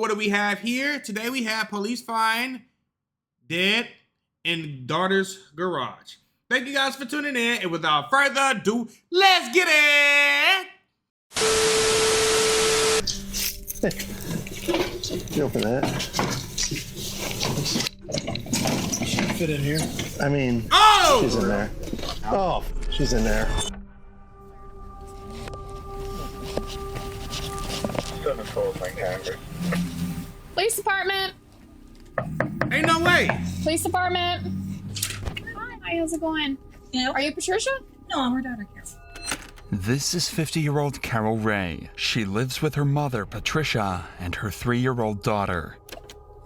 what do we have here? Today we have police find dead in daughter's garage. Thank you guys for tuning in, and without further ado, let's get it! You open that. She can fit in here. I mean, she's in there. Oh, she's in there. 7-4, Lancaster. Police department. Ain't no way. Police department. Hi, how's it going? Yeah. Are you Patricia? No, I'm her daughter, Carol. This is 50-year-old Carol Ray. She lives with her mother, Patricia, and her 3-year-old daughter.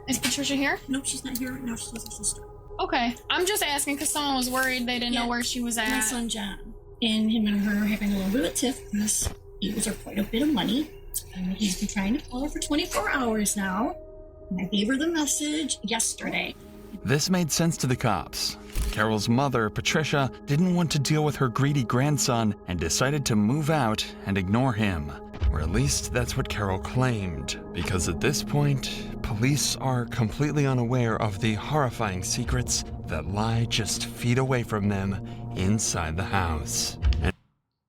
Is Patricia here? No, she's not here right now. She's with her sister. Okay. I'm just asking because someone was worried they didn't know where she was at. My son, John. And him and her are having a little bit of a tiff because he owes her quite a bit of money. And he's been trying to call her for 24 hours now. And I gave her the message yesterday. This made sense to the cops. Carol's mother, Patricia, didn't want to deal with her greedy grandson and decided to move out and ignore him. Or at least that's what Carol claimed, because at this point, police are completely unaware of the horrifying secrets that lie just feet away from them inside the house.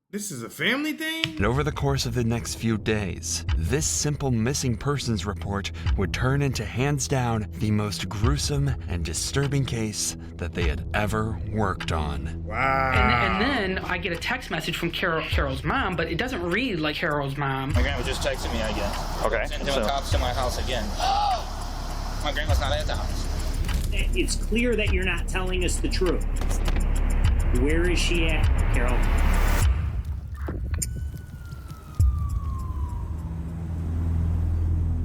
This is a family thing? And over the course of the next few days, this simple missing persons report would turn into, hands down, the most gruesome and disturbing case that they had ever worked on. Wow. And then I get a text message from Carol's mom, but it doesn't read like Carol's mom. My grandma just texted me again. Okay. Sent him cops to my house again. My grandma's not at the house. It's clear that you're not telling us the truth. Where is she at, Carol?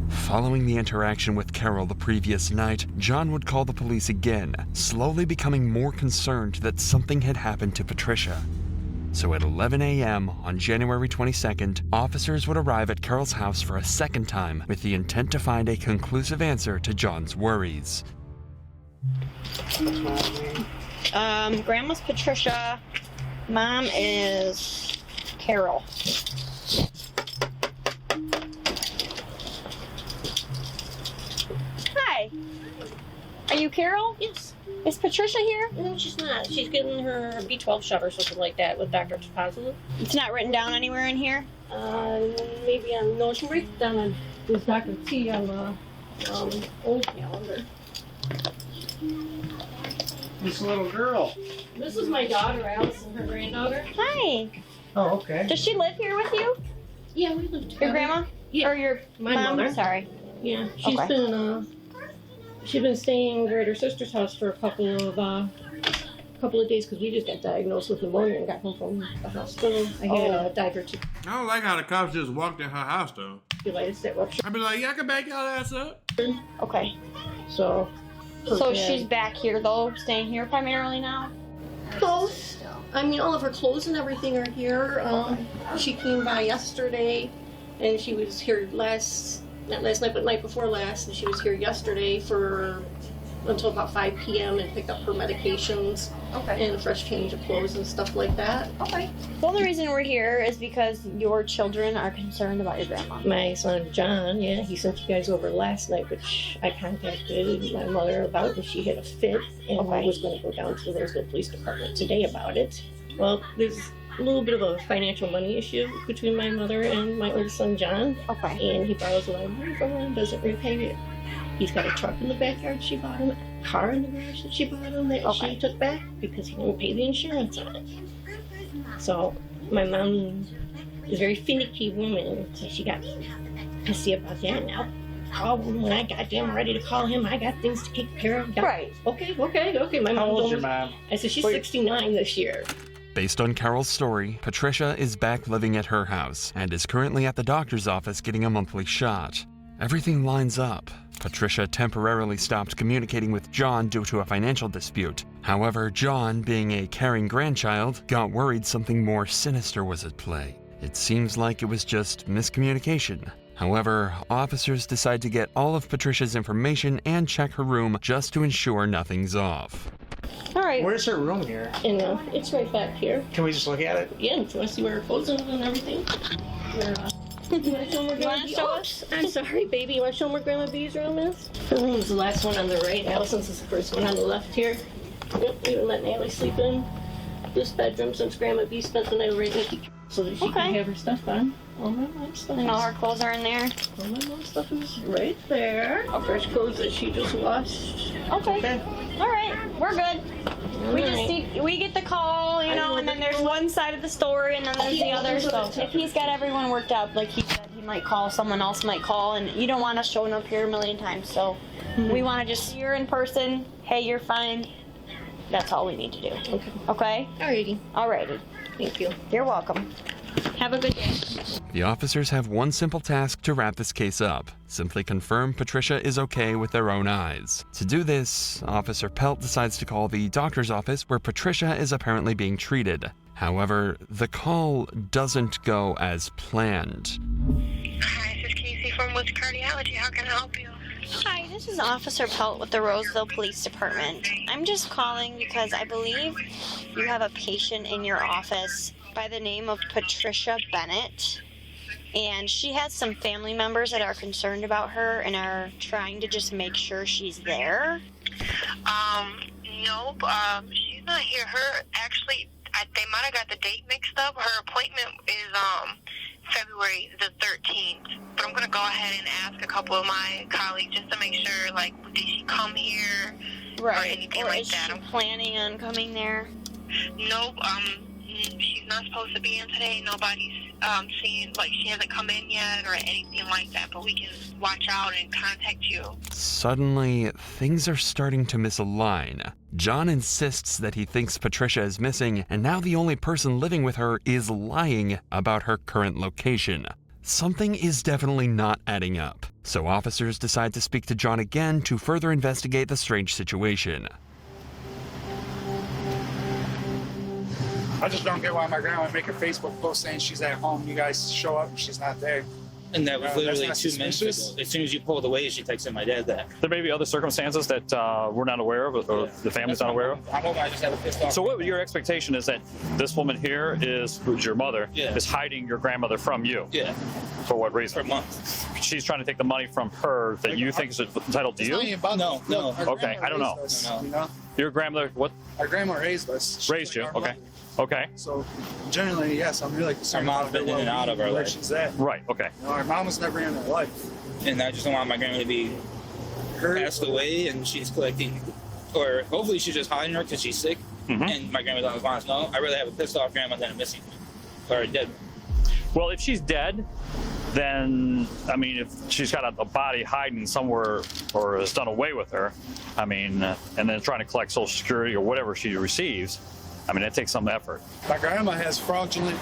Following the interaction with Carol the previous night, John would call the police again, slowly becoming more concerned that something had happened to Patricia. So at 11 a.m. on January 22nd, officers would arrive at Carol's house for a second time with the intent to find a conclusive answer to John's worries. Grandma's Patricia. Mom is Carol. Hi. Are you Carol? Yes. Is Patricia here? No, she's not. She's getting her B12 shot or something like that with Dr. Positive. It's not written down anywhere in here? Maybe on, no, she writes down on with Dr. T on the old calendar. This little girl. This is my daughter, Allison, her granddaughter. Hi. Oh, okay. Does she live here with you? Yeah, we live together. Your grandma? Yeah. Or your My mom? mother. Sorry. Yeah, she's Okay. been staying over at her sister's house for a couple of days because we just got diagnosed with pneumonia and got home from the hospital. I had a diverticulitis I don't like how the cops just walked in her house, though. that ruptured. I'd be like, yeah, I can back y'all ass up. Okay. So So yeah. she's back here though, staying here primarily now? Clothes. I mean, all of her clothes and everything are here. She came by yesterday, and she was here not last night, but night before last, and she was here yesterday until about 5 p.m. and picked up her medications and a fresh change of clothes and stuff like that. Okay. The only reason we're here is because your children are concerned about your grandma. My son John, he sent you guys over last night, which I contacted my mother about, and she had a fit, and I was going to go down to the Roseville Police Department today about it. Well, there's a little bit of a financial money issue between my mother and my oldest son John. Okay. And he borrows a lot of money from her and doesn't repay it. He's got a truck in the backyard she bought him, a car in the garage that she bought him that she took back because he didn't pay the insurance on it. So my mom is a very finicky woman, so she got pissy about that. Now call him when I goddamn ready to call him. I got things to take care of. Right. Okay. My mom How old's told your me- mom? I said she's 69 this year. Based on Carol's story, Patricia is back living at her house and is currently at the doctor's office getting a monthly shot. Everything lines up. Patricia temporarily stopped communicating with John due to a financial dispute. However, John, being a caring grandchild, got worried something more sinister was at play. It seems like it was just miscommunication. However, officers decide to get all of Patricia's information and check her room just to ensure nothing's off. All right. Where's her room here? And it's right back here. Can we just look at it? Yeah, if you want to see where her clothes are and everything. You want to show them where Grandma B's? Oops, I'm sorry, baby. You want to show them where Grandma B's room is? Her room is the last one on the right. Allison's is the first one on the left here. Yep, we were letting Allie sleep in this bedroom since Grandma B spent the night right with you, so that she can have her stuff on. All my mom's stuff. And all her clothes are in there. All my mom's stuff is right there. Fresh clothes that she just washed. Okay. All right, we're good. We get the call, you know, and then there's one side of the story, and then there's the other. So if he's got everyone worked out, like he said, he might call. Someone else might call, and you don't want us showing up here a million times. So we want to just see her in person. Hey, you're fine. That's all we need to do. Okay? Alrighty. Alrighty. Thank you. You're welcome. Have a good day. The officers have one simple task to wrap this case up. Simply confirm Patricia is okay with their own eyes. To do this, Officer Pelt decides to call the doctor's office where Patricia is apparently being treated. However, the call doesn't go as planned. Hi, this is Casey from Woods Cardiology. How can I help you? Hi, this is Officer Pelt with the Roseville Police Department. I'm just calling because I believe you have a patient in your office by the name of Patricia Bennett, and she has some family members that are concerned about her and are trying to just make sure she's there. Nope, she's not here. They might have got the date mixed up. Her appointment is, February the 13th. But I'm going to go ahead and ask a couple of my colleagues just to make sure, like, did she come here? Right. Or anything like that. Is she planning on coming there? Nope, she's not supposed to be in today. Nobody's seen, like, she hasn't come in yet or anything like that, but we can watch out and contact you. Suddenly, things are starting to misalign. John insists that he thinks Patricia is missing, and now the only person living with her is lying about her current location. Something is definitely not adding up, so officers decide to speak to John again to further investigate the strange situation. I just don't get why my grandma would make a Facebook post saying she's at home. You guys show up and she's not there. And that was literally 2 minutes ago. suspicious. As soon as you pulled away, she texted my dad that. There may be other circumstances that we're not aware of, or the family's not aware of. I'm hoping I just have a pissed off. So what your expectation is that this woman here who's your mother, Yeah. is hiding your grandmother from you? Yeah. For what reason? For months. She's trying to take the money from her that you think is entitled to you? No. Okay, I don't know. You know? Your grandmother, what? Our grandma raised us. Raised you, okay. Okay. So, generally, yes, I'm really concerned. Our mom's about been in and out of our where life. she's at. Right, okay. You know, our mom was never in our life. And I just don't want my grandma to be passed away and she's collecting, or hopefully she's just hiding her because she's sick. And my grandma doesn't want us to know. I'd rather have a pissed off grandma than a missing or dead. Well, if she's dead, then, I mean, if she's got a body hiding somewhere or has done away with her, I mean, and then trying to collect Social Security or whatever she receives, I mean, that takes some effort. My grandma has fraudulent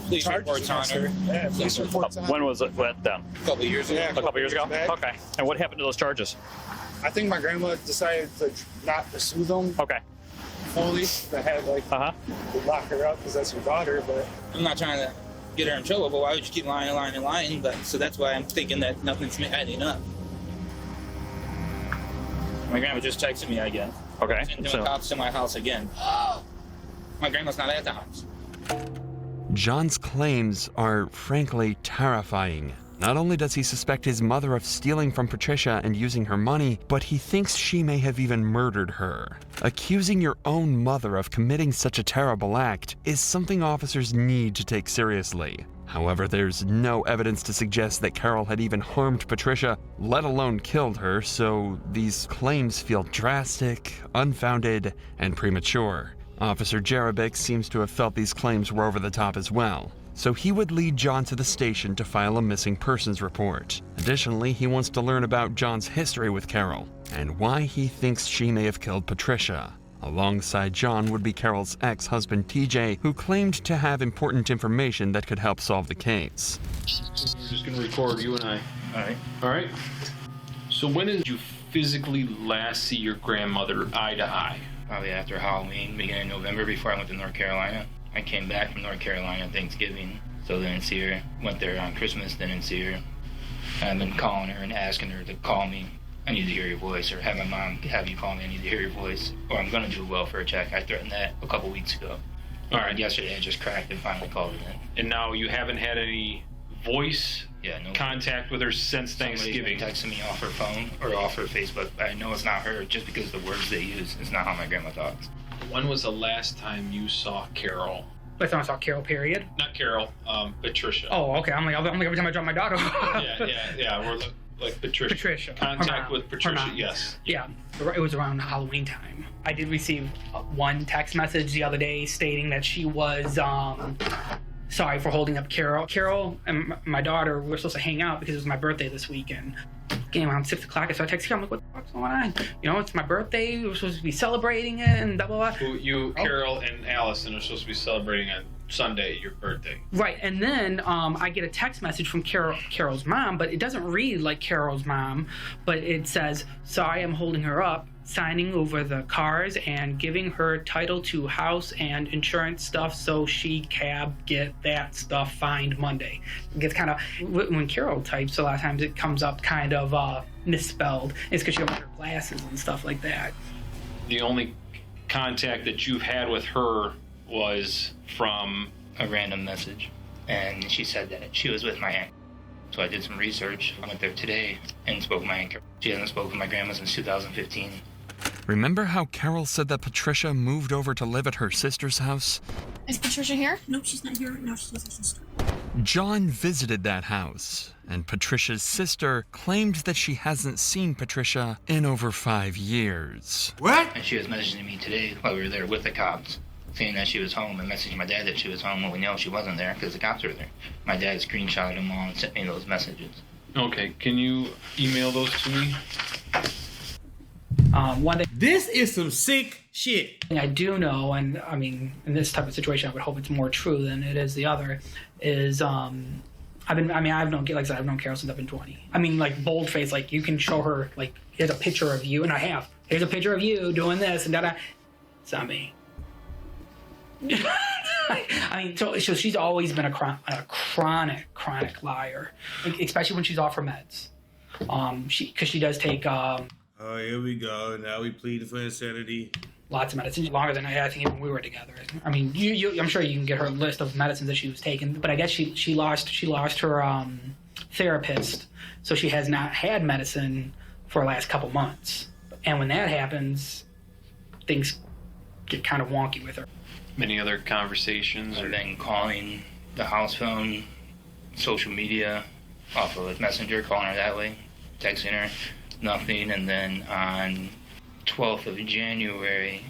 police reports on her. Yeah, police reports on her. When was it done? A couple years ago. Yeah, A couple years ago? back. Okay. And what happened to those charges? I think my grandma decided to not pursue them Okay. fully. They had, like, to lock her up because that's her daughter, but... I'm not trying to get her in trouble, but why would you keep lying? But so that's why I'm thinking that nothing's adding up. My grandma just texted me again. Okay. Sending the cops to my house again. My grandma's not at the house. John's claims are frankly terrifying. Not only does he suspect his mother of stealing from Patricia and using her money, but he thinks she may have even murdered her. Accusing your own mother of committing such a terrible act is something officers need to take seriously. However, there's no evidence to suggest that Carol had even harmed Patricia, let alone killed her, so these claims feel drastic, unfounded, and premature. Officer Jerebick seems to have felt these claims were over the top as well, so he would lead John to the station to file a missing persons report. Additionally, he wants to learn about John's history with Carol, and why he thinks she may have killed Patricia. Alongside John would be Carol's ex-husband TJ, who claimed to have important information that could help solve the case. We're just gonna record you and I. All right. So when did you physically last see your grandmother eye to eye? Probably after Halloween, beginning of November, before I went to North Carolina. I came back from North Carolina Thanksgiving, so didn't see her. Went there on Christmas, didn't see her. I've been calling her and asking her to call me. I need to hear your voice, or have my mom have you call me, I need to hear your voice, or I'm gonna do a welfare check. I threatened that a couple weeks ago. All right. Yesterday I just cracked and finally called it in. And now you haven't had any voice contact with her since Thanksgiving? Somebody's been texting me off her phone or off her Facebook. I know it's not her just because the words they use is not how my grandma talks. When was the last time you saw Carol? Last time I saw Carol, period. Not Carol, Patricia. Oh, okay. I'm like every time I drop my daughter. yeah. We're like Patricia. Patricia. Contact with Patricia, yes. Yeah, it was around Halloween time. I did receive one text message the other day stating that she was sorry for holding up Carol. Carol and my daughter were supposed to hang out because it was my birthday this weekend. Again, around 6 o'clock, I started texting her. I'm like, what the fuck's going on? You know, it's my birthday. We were supposed to be celebrating it and blah, blah, blah. Carol, and Allison are supposed to be celebrating on Sunday, your birthday. Right, and then I get a text message from Carol's mom, but it doesn't read like Carol's mom, but it says, sorry, I'm holding her up, signing over the cars and giving her title to house and insurance stuff so she can get that stuff fined Monday. It gets kind of, when Carol types, a lot of times it comes up kind of misspelled. It's because she doesn't wear glasses and stuff like that. The only contact that you've had with her was from a random message, and she said that she was with my aunt. So I did some research. I went there today and spoke with my aunt. She hasn't spoken with my grandma since 2015. Remember how Carol said that Patricia moved over to live at her sister's house? Is Patricia here? No, she's not here right now. She's with her sister. John visited that house, and Patricia's sister claimed that she hasn't seen Patricia in over 5 years. What? And she was messaging me today while we were there with the cops, saying that she was home, and messaging my dad that she was home when we know she wasn't there because the cops were there. My dad screenshotted them all and sent me those messages. Okay, can you email those to me? One thing, this is some sick shit. I do know, and I mean, in this type of situation, I would hope it's more true than it is the other, is I've known Carol since I've been 20. I mean, like, bold-faced, like, you can show her, like, here's a picture of you, and I have. Here's a picture of you doing this, and da-da. It's not me. I mean, so she's always been a chronic liar, like, especially when she's off her meds. Because she does take oh, here we go. Now we plead for insanity. Lots of medicine, longer than I think even we were together. I mean, I'm sure you can get her list of medicines that she was taking, but I guess she lost her therapist, so she has not had medicine for the last couple months. And when that happens, things get kind of wonky with her. Any other conversations? I've been calling the house phone, social media, off of Messenger, calling her that way, texting her, nothing. And then on 12th of January,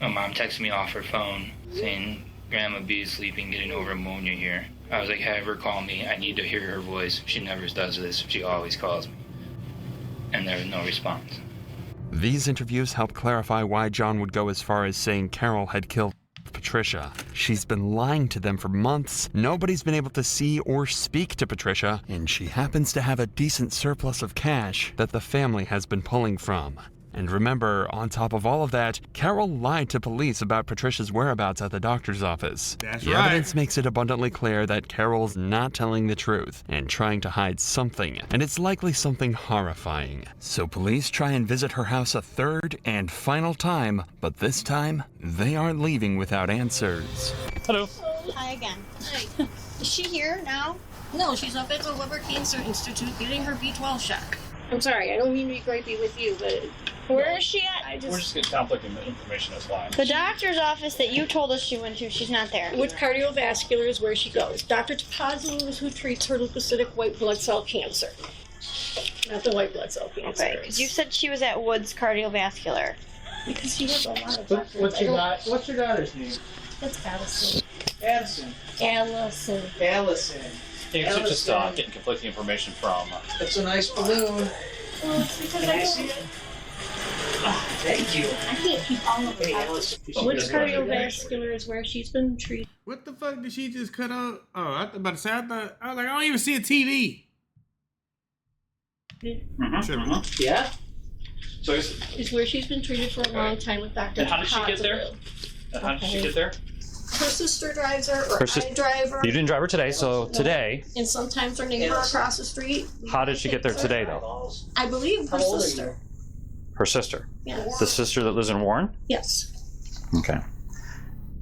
my mom texted me off her phone saying, Grandma B is sleeping, getting over pneumonia here. I was like, have her call me. I need to hear her voice. She never does this. She always calls me. And there was no response. These interviews help clarify why John would go as far as saying Carol had killed Patricia. She's been lying to them for months. Nobody's been able to see or speak to Patricia, and she happens to have a decent surplus of cash that the family has been pulling from. And remember, on top of all of that, Carol lied to police about Patricia's whereabouts at the doctor's office. That's the right. evidence makes it abundantly clear that Carol's not telling the truth and trying to hide something, and it's likely something horrifying. So police try and visit her house a third and final time, but this time, they aren't leaving without answers. Hello. Hi again. Hi. Is she here now? No, she's up at the Liver Cancer Institute getting her B12 shot. I'm sorry, I don't mean to be gripey with you, but... Where is she at? We're just getting conflicting information, that's fine. The doctor's office that you told us she went to, she's not there. With cardiovascular is where she goes. Dr. Tapazlu is who treats her leukocytic white blood cell cancer. Not the white blood cell cancer. Okay, because you said she was at Woods Cardiovascular. Because she has a lot of doctors. What's your daughter's name? That's Allison. Addison. Allison. Allison. Yeah, so just getting conflicting information from... That's a nice balloon. Well, it's because Can I see it? Oh, thank you. I can't keep all of it. Woods Cardiovascular is where she's been treated. What the fuck did she just cut out? Oh, I was about to say, I was like, I don't even see a TV. Yeah? So It's where she's been treated for a long time with Dr. And how did she get there? How did she get there? Her sister drives her, or I drive her. You didn't drive her today, so today... And sometimes her neighbor across the street. How did she get there today, though? I believe her sister. Her sister? Yes. The sister that lives in Warren? Yes. Okay.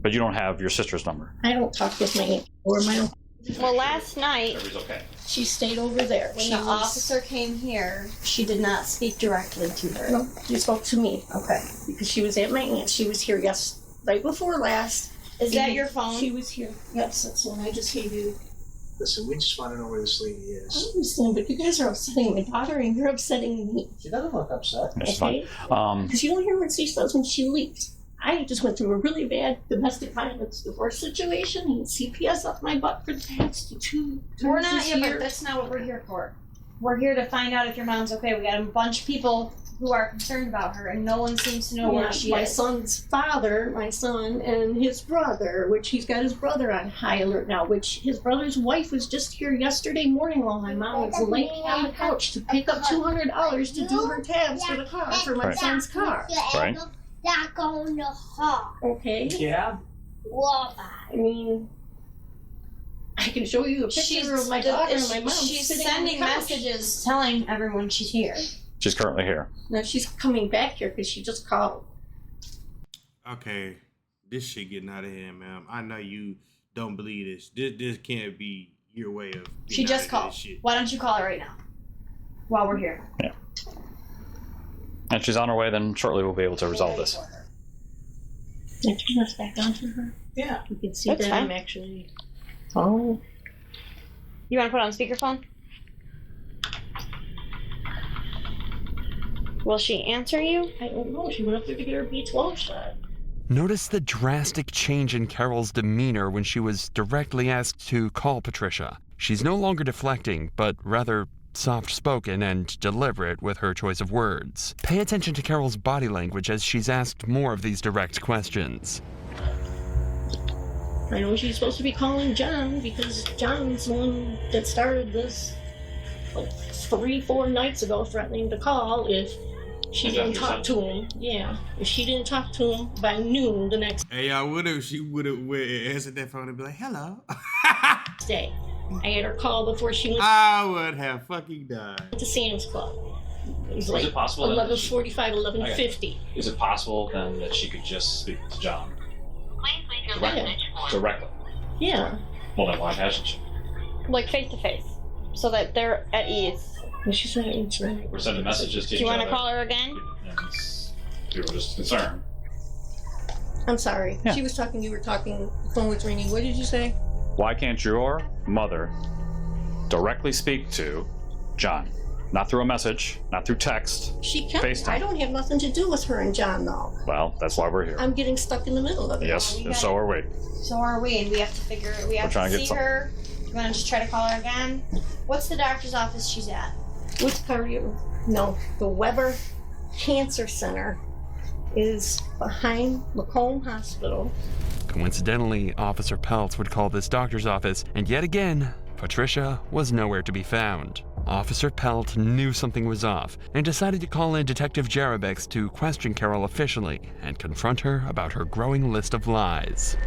But you don't have your sister's number. I don't talk with my aunt or my uncle. Well, last night Okay. She stayed over there. when the officer came here, she did not speak directly to her. No, she spoke to me. Okay. Because she was at my aunt's. She was here right before last. Is that And your phone? She was here. Yes, that's the one I just gave you. Listen, we just want to know where this lady I is. understand, but you guys are upsetting my daughter and you're upsetting me. She doesn't look upset. That's Okay? fine. Because you don't hear what she says when she leaves. I just went through a really bad domestic violence divorce situation and CPS up my butt for the past 2 We're not, this yeah, year. but that's not what we're here for. We're here to find out if your mom's okay. We got a bunch of people who are concerned about her, and no one seems to know where she my is. son's father, my son, and his brother, which he's got his brother on high alert now, which his brother's wife was just here yesterday morning while my mom was laying on the couch to pick up $200 to do her tabs for the car, for my Right. son's car. Right. Okay? Yeah. I mean, I can show you a picture of my daughter and my mom She's sitting on sending the couch. messages telling everyone she's here. She's currently here. No, she's coming back here because she just called. Okay, this shit getting out of hand, ma'am. I know you don't believe this. This can't be your way of. She getting just out of called. this shit. Why don't you call her right now? While we're here. Yeah. And she's on her way, then shortly we'll be able to resolve this. Can I turn this back on to her? Yeah. You can see That's that fine. I'm actually. Oh. You want to put it on speakerphone? Will she answer you? I don't know. She went up there to get her B12 shot. Notice the drastic change in Carol's demeanor when she was directly asked to call Patricia. She's no longer deflecting, but rather soft-spoken and deliberate with her choice of words. Pay attention to Carol's body language as she's asked more of these direct questions. I know she's supposed to be calling John because John's the one that started this like 3-4 nights ago, threatening to call if she didn't talk to him. Yeah, if she didn't talk to him by noon the next Hey, I would have. She would have answered that phone and be like, "Hello." day. I had her call before she went I would have fucking died. to Sam's Club. It was Is like it possible then that 11:45, 11:50. Is it possible then that she could just speak to John directly? Yeah. Well, then why hasn't she? Like face to face, so that they're at ease. She's not answering. We're sending messages to Do each you other. want to call her again? And we were just concerned. I'm sorry. Yeah. She was talking, you were talking, the phone was ringing. What did you say? Why can't your mother directly speak to John? Not through a message, not through text. She can't. FaceTime. I don't have nothing to do with her and John, though. Well, that's why we're here. I'm getting stuck in the middle of it. Yes, and so are we. So are we, and we have to figure. We have trying to to get see her. You want to just try to call her again? What's the doctor's office she's at? Which cardio? No, the Weber Cancer Center is behind Macomb Hospital. Coincidentally, Officer Peltz would call this doctor's office, and yet again, Patricia was nowhere to be found. Officer Pelt knew something was off and decided to call in Detective Jarabix to question Carol officially and confront her about her growing list of lies.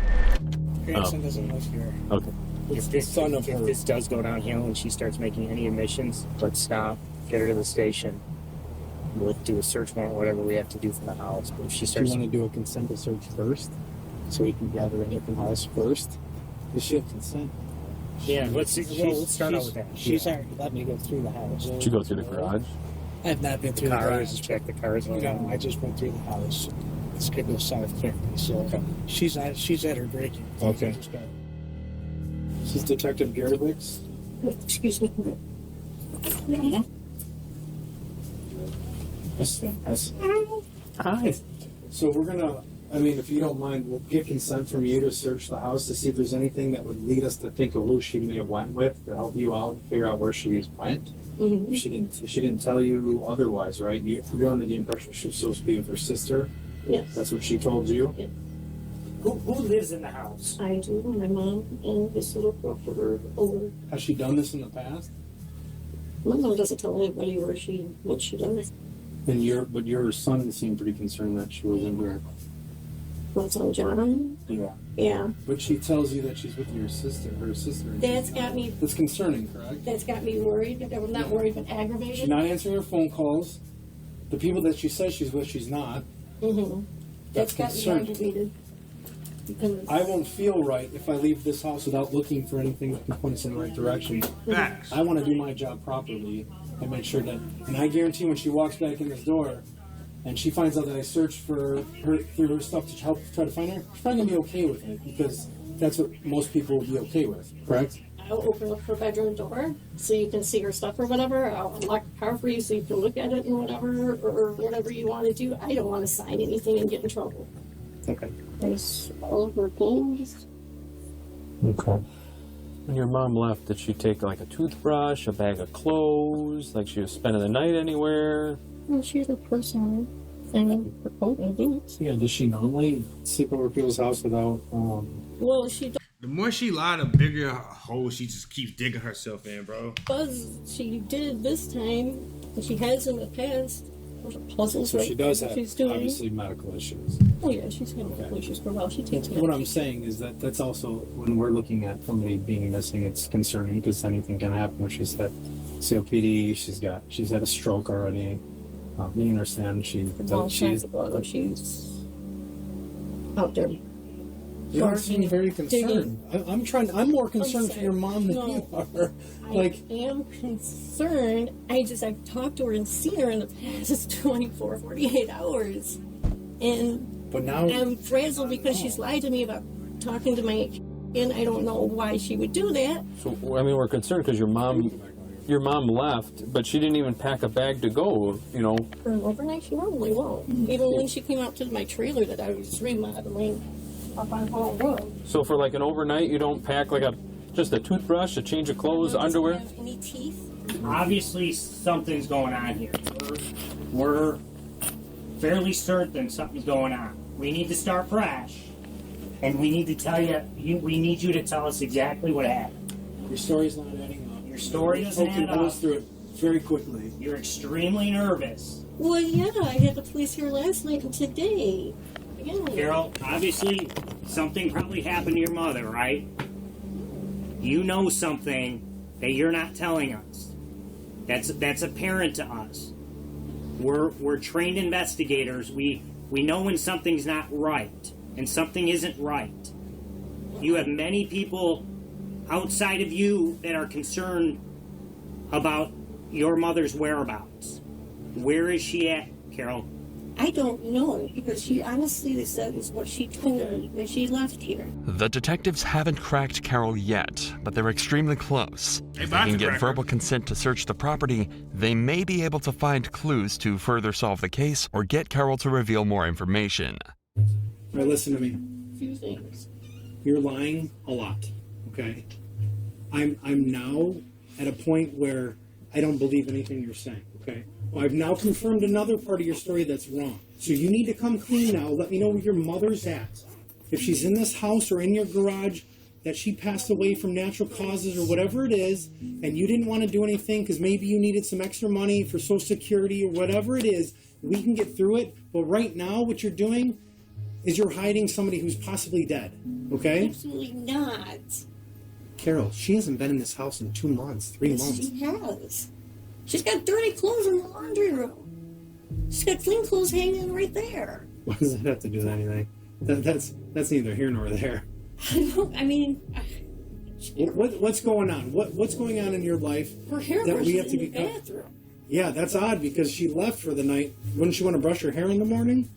Grandson doesn't live here. Okay. If this does go downhill and she starts making any admissions, let's stop, get her to the station. We'll do a search warrant, whatever we have to do for the house. But if she Do starts, you want to do a consent to search first? So we can gather it at the house first? Does she have consent? yeah, let's start out with that. She's already let me go through the house. Did you go through the garage? I have not been through the Cars, garage. check the cars. No, I just went through the house. It's good to South County, so she's at her breaking. Okay. This is Detective Garabix. Excuse me. Yes. Hi. So we're gonna, if you don't mind, we'll get consent from you to search the house to see if there's anything that would lead us to think of who she may have went with to help you out, figure out where she went. Mm-hmm. She didn't tell you otherwise, right? You're under the impression she was supposed to be with her sister. Yes. That's what she told you. Yeah. Who lives in the house? I do. My mom and this little girl for her over. Has she done this in the past? My mom doesn't tell anybody what she does. And your son seemed pretty concerned that she was in here. What's on John? Yeah. Yeah. But she tells you that she's with her sister. That's got me. That's concerning, correct? That's got me worried. I'm not worried, but aggravated. She's not answering her phone calls. The people that she says she's with, she's not. Mm-hmm. That's got me concerning. aggravated. And I won't feel right if I leave this house without looking for anything that can point us in the right direction. Facts. I want to do my job properly and make sure that, and I guarantee when she walks back in this door and she finds out that I searched for her through her stuff to help try to find her, she's probably going to be okay with it because that's what most people would be okay with, correct? I'll open up her bedroom door so you can see her stuff or whatever. I'll unlock the car for you so you can look at it and whatever, or whatever you want to do. I don't want to sign anything and get in trouble. Okay. There's all of her things. Okay. When your mom left, did she take like a toothbrush, a bag of clothes? Like she was spending the night anywhere? Well, she had a purse on her and her coat and boots. Yeah, does she normally sleep over people's house without, Well, she The more she lied, the bigger hole she just keeps digging herself in, bro. she did this time, and she has in the past. Those are puzzles, so right? she does have, She's doing. obviously, medical issues. Oh yeah, she's had medical issues for a while. She takes What I'm saying is that that's also, when we're looking at somebody being missing, it's concerning because anything can happen. She's had COPD, she's had a stroke already. You understand, she's out there. You don't seem very concerned. I'm more concerned for your mom than you are. Like, I am concerned. I've talked to her and seen her in the past 24, 48 hours. But now I'm frazzled because she's lied to me about talking to my, and I don't know why she would do that. So, I mean, we're concerned because your mom left, but she didn't even pack a bag to go, you know. For an overnight, she normally won't. Even when she came out to my trailer that I was remodeling up on Hall Road. So for like an overnight, you don't pack like just a toothbrush, a change of clothes, underwear? Have any teeth? Obviously, something's going on here. We're fairly certain something's going on. We need to start fresh, and we need to tell we need you to tell us exactly what happened. Your story's not adding up. Your story doesn't add up. Goes through it very quickly. You're extremely nervous. Well, yeah, I had the police here last night and today. Yeah. Carol, obviously, something probably happened to your mother, right? You know something that you're not telling us. That's apparent to us. We're trained investigators. We know when something's not right and something isn't right. You have many people outside of you that are concerned about your mother's whereabouts. Where is she at, Carol? I don't know, because she honestly said is what she told me when she left here. The detectives haven't cracked Carol yet, but they're extremely close. If they can get verbal consent to search the property, they may be able to find clues to further solve the case or get Carol to reveal more information. All right, listen to me. A few things. You're lying a lot, okay? I'm now at a point where I don't believe anything you're saying, okay? Well, I've now confirmed another part of your story that's wrong. So you need to come clean now. Let me know where your mother's at. If she's in this house or in your garage, that she passed away from natural causes or whatever it is, and you didn't want to do anything because maybe you needed some extra money for Social Security or whatever it is, we can get through it. But right now, what you're doing is you're hiding somebody who's possibly dead, okay? Absolutely not. Carol, she hasn't been in this house in 2 months, 3 months. She has. She's got dirty clothes in the laundry room. She's got clean clothes hanging right there. What does that have to do with anything? That's neither here nor there. I mean, what's going on? What's going on in your life her hair that brushes we have to in be? the bathroom. Yeah, that's odd because she left for the night. Wouldn't she want to brush her hair in the morning?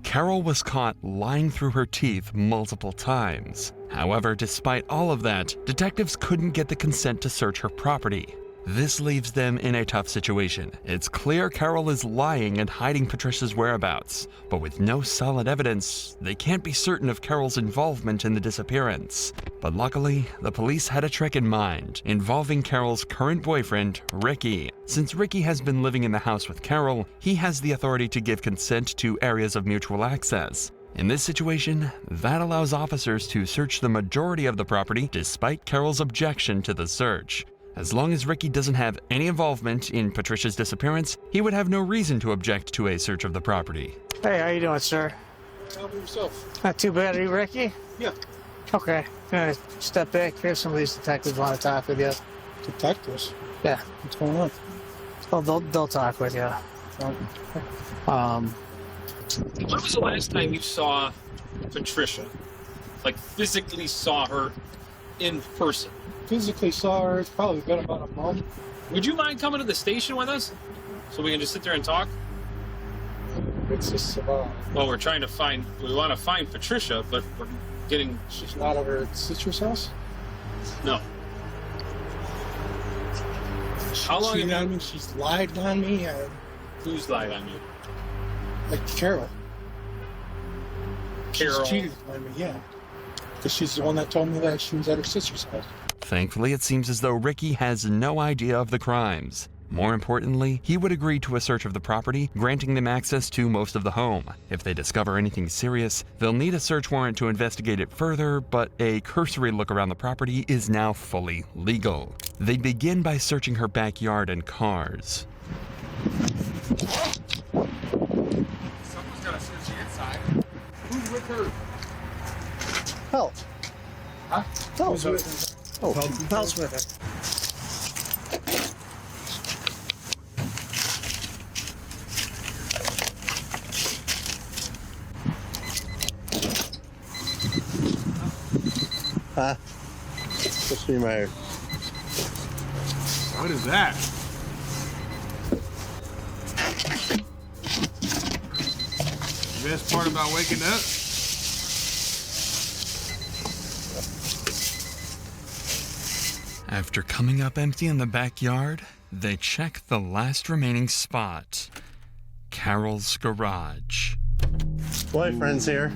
Carol was caught lying through her teeth multiple times. However, despite all of that, detectives couldn't get the consent to search her property. This leaves them in a tough situation. It's clear Carol is lying and hiding Patricia's whereabouts, but with no solid evidence, they can't be certain of Carol's involvement in the disappearance. But luckily, the police had a trick in mind, involving Carol's current boyfriend, Ricky. Since Ricky has been living in the house with Carol, he has the authority to give consent to areas of mutual access. In this situation, that allows officers to search the majority of the property despite Carol's objection to the search. As long as Ricky doesn't have any involvement in Patricia's disappearance, he would have no reason to object to a search of the property. Hey, how you doing, sir? How about yourself? Not too bad. Are you Ricky? Yeah. Okay. Gonna step back here. Some of these detectives want to talk with you. Detectives? Yeah. What's going on? Oh, they'll talk with you. When was the last time you saw Patricia? Like physically saw her in person? Physically saw her. It's probably been about a month. Would you mind coming to the station with us? So we can just sit there and talk? It's just Well, we're trying to find, we want to find Patricia, but we're getting... She's not at her sister's house? No. How long? I mean, she's lied on me. Who's lied on you? Like Carol. Carol? She's cheated on me, yeah. Because she's the one that told me that she was at her sister's house. Thankfully, it seems as though Ricky has no idea of the crimes. More importantly, he would agree to a search of the property, granting them access to most of the home. If they discover anything serious, they'll need a search warrant to investigate it further, but a cursory look around the property is now fully legal. They begin by searching her backyard and cars. Someone's gotta search the inside. Who's with her? Help. Huh? Help's with her. Oh, Help's with her. Huh? Supposed to be my... What is that? The best part about waking up? After coming up empty in the backyard, they check the last remaining spot, Carol's garage. Boyfriend's here.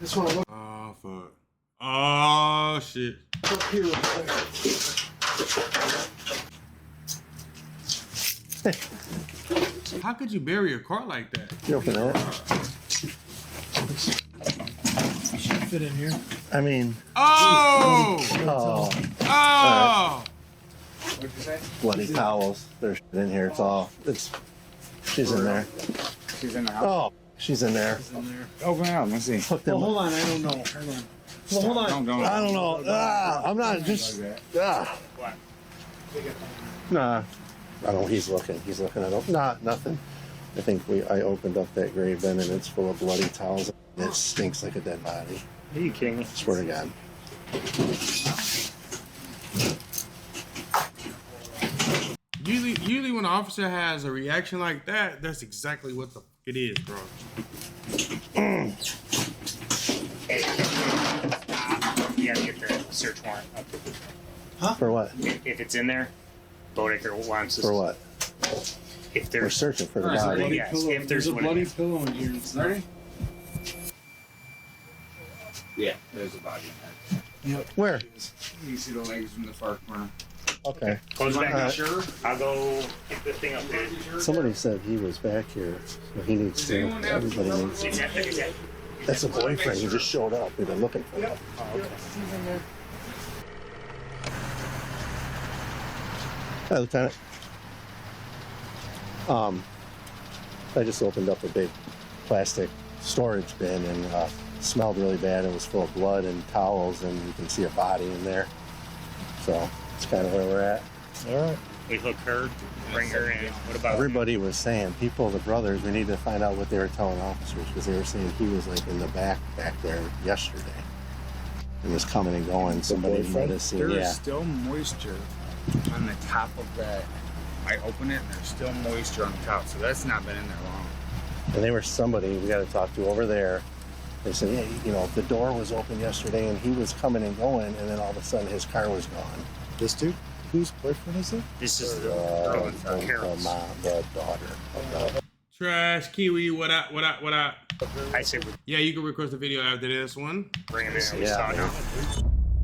This one. Oh, fuck. Oh, shit. Up here real quick. How could you bury a car like that? You open it. Should fit in here. I mean... Oh! Oh. Oh! Right. What'd you say? Bloody towels. There's shit in here. It's all... She's in there. She's in the house. Oh, she's in there. Open it up. Let's see. Well, hold on. I don't know. Hold on. Well, hold on. Don't. I don't know. I'm not just... What? Nah. I don't know. He's looking. He's looking at... Nah, nothing. I think I opened up that grave bin and it's full of bloody towels. And it stinks like a dead body. Are you kidding me? Swear to God. Usually when an officer has a reaction like that, that's exactly what the fuck it is, bro. You gotta get the search warrant up. Huh? For what? If it's in there, Bodecker wants us. For what? If there's... We're searching for the There's a body. bloody Yes, pillow. if There's a one bloody in there. pillow in here. Sorry? Yeah, there's a body in there. Yep. Where? You see the legs from the far corner. Okay. Goes back. Sure. I'll go get the thing up there. Somebody said he was back here, so he needs to. Everybody needs. That's a boyfriend. He just showed up. We've been looking for him. Oh, okay. Hi, Lieutenant. I just opened up a big plastic storage bin and smelled really bad. It was full of blood and towels, and you can see a body in there. So that's kind of where we're at. All right. We hook her, bring her in. What about... Everybody was saying, the brothers, we need to find out what they were telling officers, because they were saying he was like in the back there yesterday. And was coming and going. Somebody might have seen, There yeah. is still moisture on the top of that. I open it and there's still moisture on the top, so that's not been in there long. And they were somebody we got to talk to over there. They said, yeah, you know, the door was open yesterday and he was coming and going, and then all of a sudden his car was gone. This dude? Whose boyfriend is it? This is the girl in Carol's. The daughter. Trash Kiwi, what up, what up, what up? I say we Yeah, you can request a video after this one. bring him in. Yeah.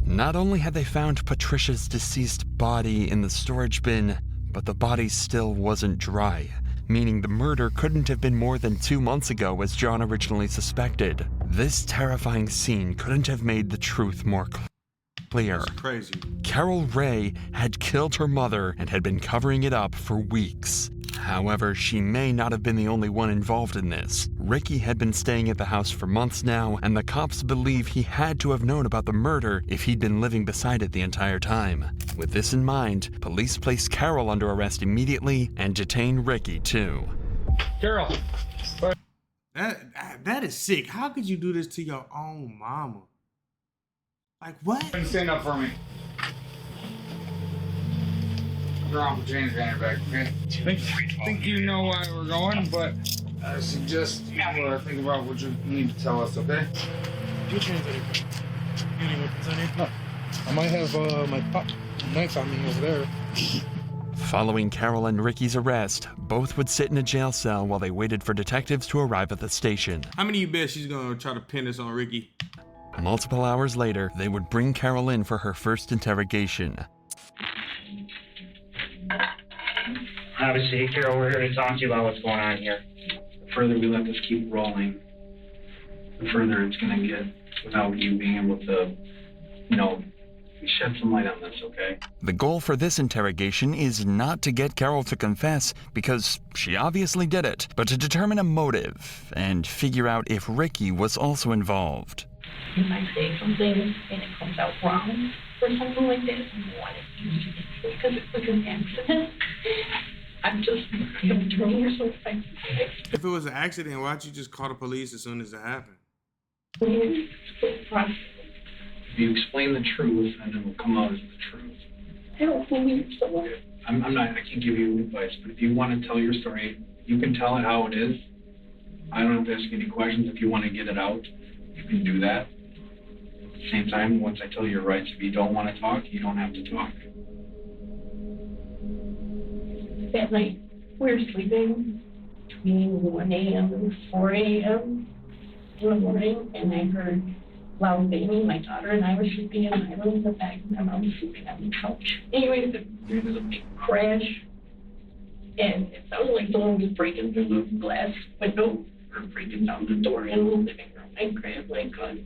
Not only had they found Patricia's deceased body in the storage bin, but the body still wasn't dry, meaning the murder couldn't have been more than 2 months ago as John originally suspected. This terrifying scene couldn't have made the truth more clear. That's crazy. Carol Ray had killed her mother and had been covering it up for weeks. However, she may not have been the only one involved in this. Ricky had been staying at the house for months now, and the cops believe he had to have known about the murder if he'd been living beside it the entire time. With this in mind, police placed Carol under arrest immediately and detained Ricky too. Carol. That is sick. How could you do this to your own mama? Like what? Stand up for me. Drop James Vanderbeck, okay? Think you know why we're going, but I suggest you think about what you need to tell us, okay? You any weapons on you? No. I might have my knife on me over there. Following Carol and Ricky's arrest, both would sit in a jail cell while they waited for detectives to arrive at the station. How many of you bet she's gonna try to pin this on Ricky? Multiple hours later, they would bring Carol in for her first interrogation. Obviously, Carol, we're here to talk to you about what's going on here. The further we let this keep rolling, the further it's going to get without you being able to, shed some light on this, okay? The goal for this interrogation is not to get Carol to confess, because she obviously did it, but to determine a motive and figure out if Ricky was also involved. You might say something and it comes out wrong or something like that. I don't want it because it was an accident. I'm telling you so fast. If it was an accident, why'd you just call the police as soon as it happened? If you explain the truth, and it will come out as the truth. I don't believe so. I can't give you advice, but if you want to tell your story, you can tell it how it is. I don't have to ask you any questions. If you want to get it out, you can do that. At the same time, once I tell you your rights, if you don't want to talk, you don't have to talk. That night, we were sleeping between 1 a.m. and 4 a.m. in the morning, and I heard loud banging. My daughter and I were sleeping in my room in the back, and my mom was sleeping on the couch. Anyways, there was a big crash, and it sounded like someone was breaking through the glass window or breaking down the door in the living room. I grabbed my gun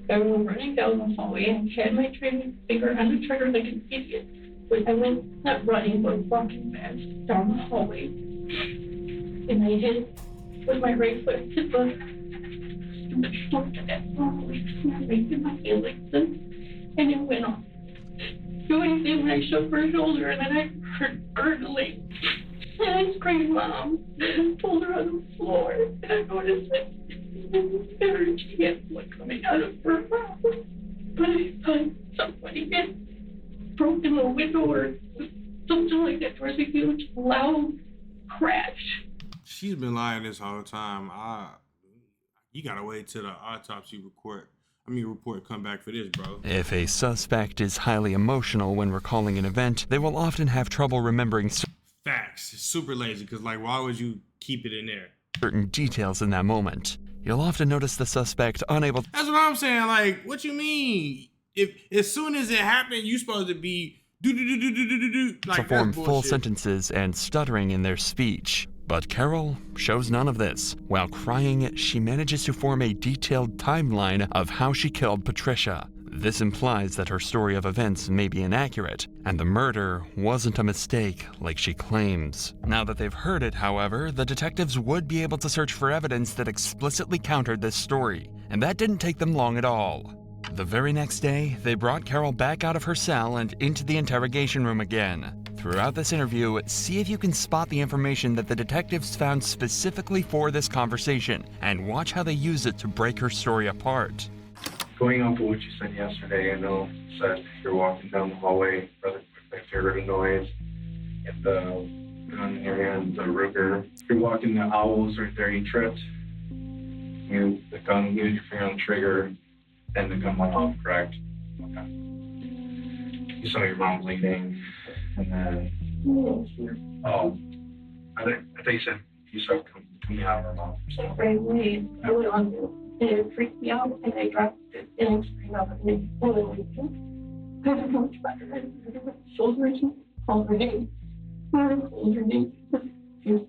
and we were running down the hallway. I had my finger on the trigger like an idiot. But I went, not running, but walking fast down the hallway. And I hit with my right foot, hit the door to that hallway. And I raised my hand like this, and it went off. Doing things when I shook her shoulder, and then I heard gurgling. And I screamed, "Mom!" And I pulled her on the floor, and I noticed that she had blood coming out of her mouth. But I thought somebody had broken the window or something like that. There was a huge, loud crash. She's been lying this whole time. You gotta wait till the autopsy report come back for this, bro. If a suspect is highly emotional when recalling an event, they will often have trouble remembering Facts. It's super lazy, because why would you keep it in there? certain details in that moment. You'll often notice the suspect unable That's what I'm saying. What you mean? If as soon as it happened, you supposed to be to form full sentences and stuttering in their speech. But Carol shows none of this. While crying, she manages to form a detailed timeline of how she killed Patricia. This implies that her story of events may be inaccurate, and the murder wasn't a mistake like she claims. Now that they've heard it, however, the detectives would be able to search for evidence that explicitly countered this story, and that didn't take them long at all. The very next day, they brought Carol back out of her cell and into the interrogation room again. Throughout this interview, see if you can spot the information that the detectives found specifically for this conversation, and watch how they use it to break her story apart. Going off of what you said yesterday, I know you said you're walking down the hallway, rather quick, I heard a noise, and the gun in your hand, the Ruger. You're walking the owls right there, you tripped. You used your finger on the trigger, and the gun went off, correct? Okay. You saw your mom bleeding, and then, I thought you said you saw coming out of her mouth. Right away, I went on it, and it freaked me out, and I dropped it, and I screamed out, and I pulled it. I don't know much better. I went shoulders, called her name. I called her name. She was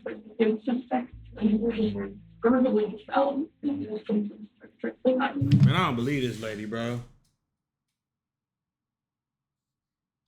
like, it was just sex, and it was just gurgling sound, and it was something trickling on me. Man, I don't believe this lady, bro.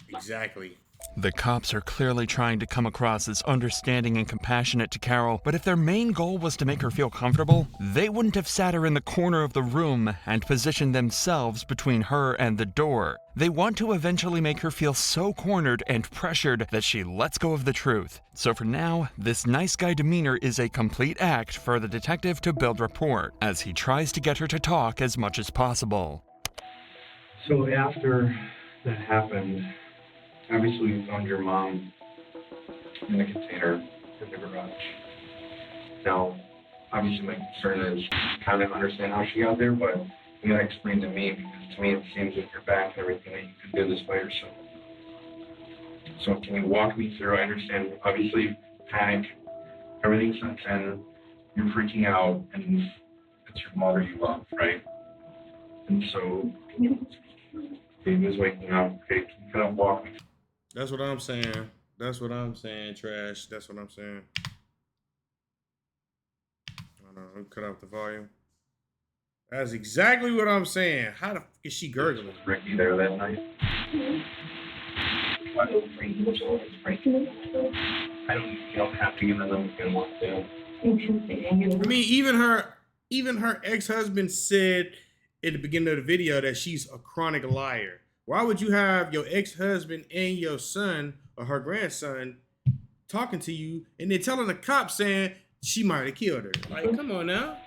Exactly. The cops are clearly trying to come across as understanding and compassionate to Carol, but if their main goal was to make her feel comfortable, they wouldn't have sat her in the corner of the room and positioned themselves between her and the door. They want to eventually make her feel so cornered and pressured that she lets go of the truth. So for now, this nice guy demeanor is a complete act for the detective to build rapport, as he tries to get her to talk as much as possible. So after that happened, obviously we found your mom in a container in the garage. Now, obviously my concern is kind of understand how she got there, but you gotta explain to me, because to me it seems with your back and everything that you could do this by yourself. So can you walk me through? I understand, obviously, panic, everything sets in, you're freaking out, and it's your mother you love, right? And so, baby's waking up, okay, can you kind of walk me through? That's what I'm saying. That's what I'm saying, Trash. That's what I'm saying. Hold on, let me cut off the volume. That's exactly what I'm saying. How the fuck is she gurgling? Ricky there that night? You don't have to give them if you want to. I mean, even her ex-husband said at the beginning of the video that she's a chronic liar. Why would you have your ex-husband and your son or her grandson talking to you and then telling the cops saying she might have killed her? Like, come on now.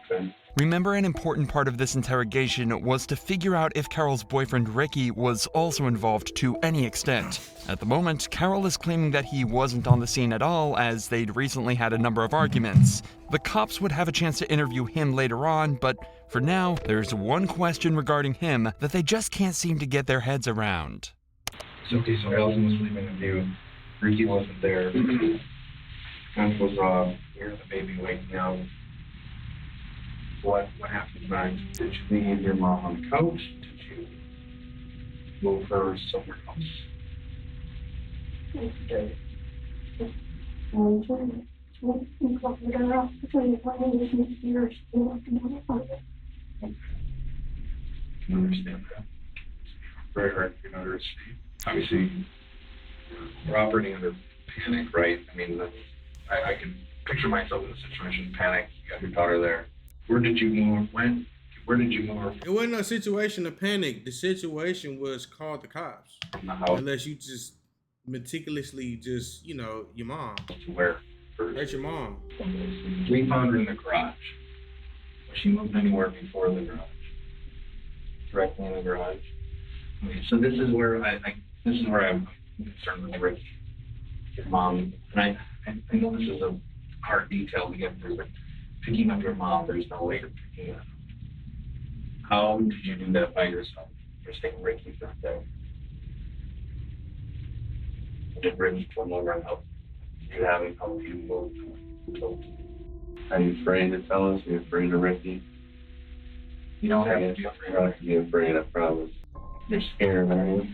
Remember, an important part of this interrogation was to figure out if Carol's boyfriend Ricky was also involved to any extent. At the moment, Carol is claiming that he wasn't on the scene at all, as they'd recently had a number of arguments. The cops would have a chance to interview him later on, but for now, there's one question regarding him that they just can't seem to get their heads around. So Allison was sleeping with you. Ricky wasn't there. Fence was here, the baby waking up. What happened next? Did you leave your mom on the couch? Did you move her somewhere else? I can understand that. Very hard for you to understand. Obviously, we're operating under panic, right? I mean, I can picture myself in a situation, panic, you got your daughter there. Where did you move? When? Where did you move? It wasn't a situation of panic. The situation was call the cops. From the house. Unless you just meticulously just, you know, your mom. To where? That's your mom. We found her in the garage. Was she moved anywhere before the garage? Directly in the garage. Okay, so this is where I'm concerned with Ricky. Your mom, and I know this is a hard detail to get through, but picking up your mom, there's no way you're picking up. How did you do that by yourself? You're saying Ricky's not there. Did Ricky come over and help? Did you have him help you move? Are you afraid to tell us? Are you afraid of Ricky? You don't have to be afraid. You don't have to be afraid, I promise. You're scared, aren't you?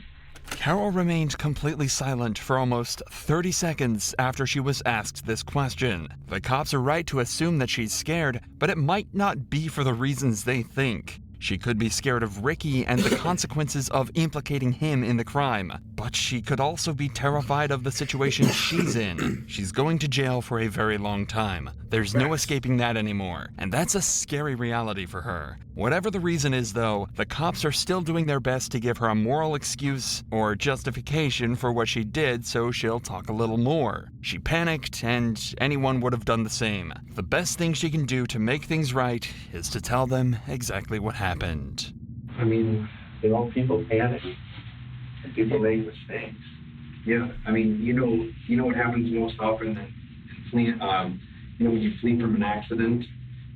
Carol remained completely silent for almost 30 seconds after she was asked this question. The cops are right to assume that she's scared, but it might not be for the reasons they think. She could be scared of Ricky and the consequences of implicating him in the crime, but she could also be terrified of the situation she's in. She's going to jail for a very long time. There's no escaping that anymore, and that's a scary reality for her. Whatever the reason is, though, the cops are still doing their best to give her a moral excuse or justification for what she did, so she'll talk a little more. She panicked, and anyone would have done the same. The best thing she can do to make things right is to tell them exactly what happened. I mean, people panic. People make mistakes. Yeah, I mean, you know what happens most often in fleeing, when you flee from an accident,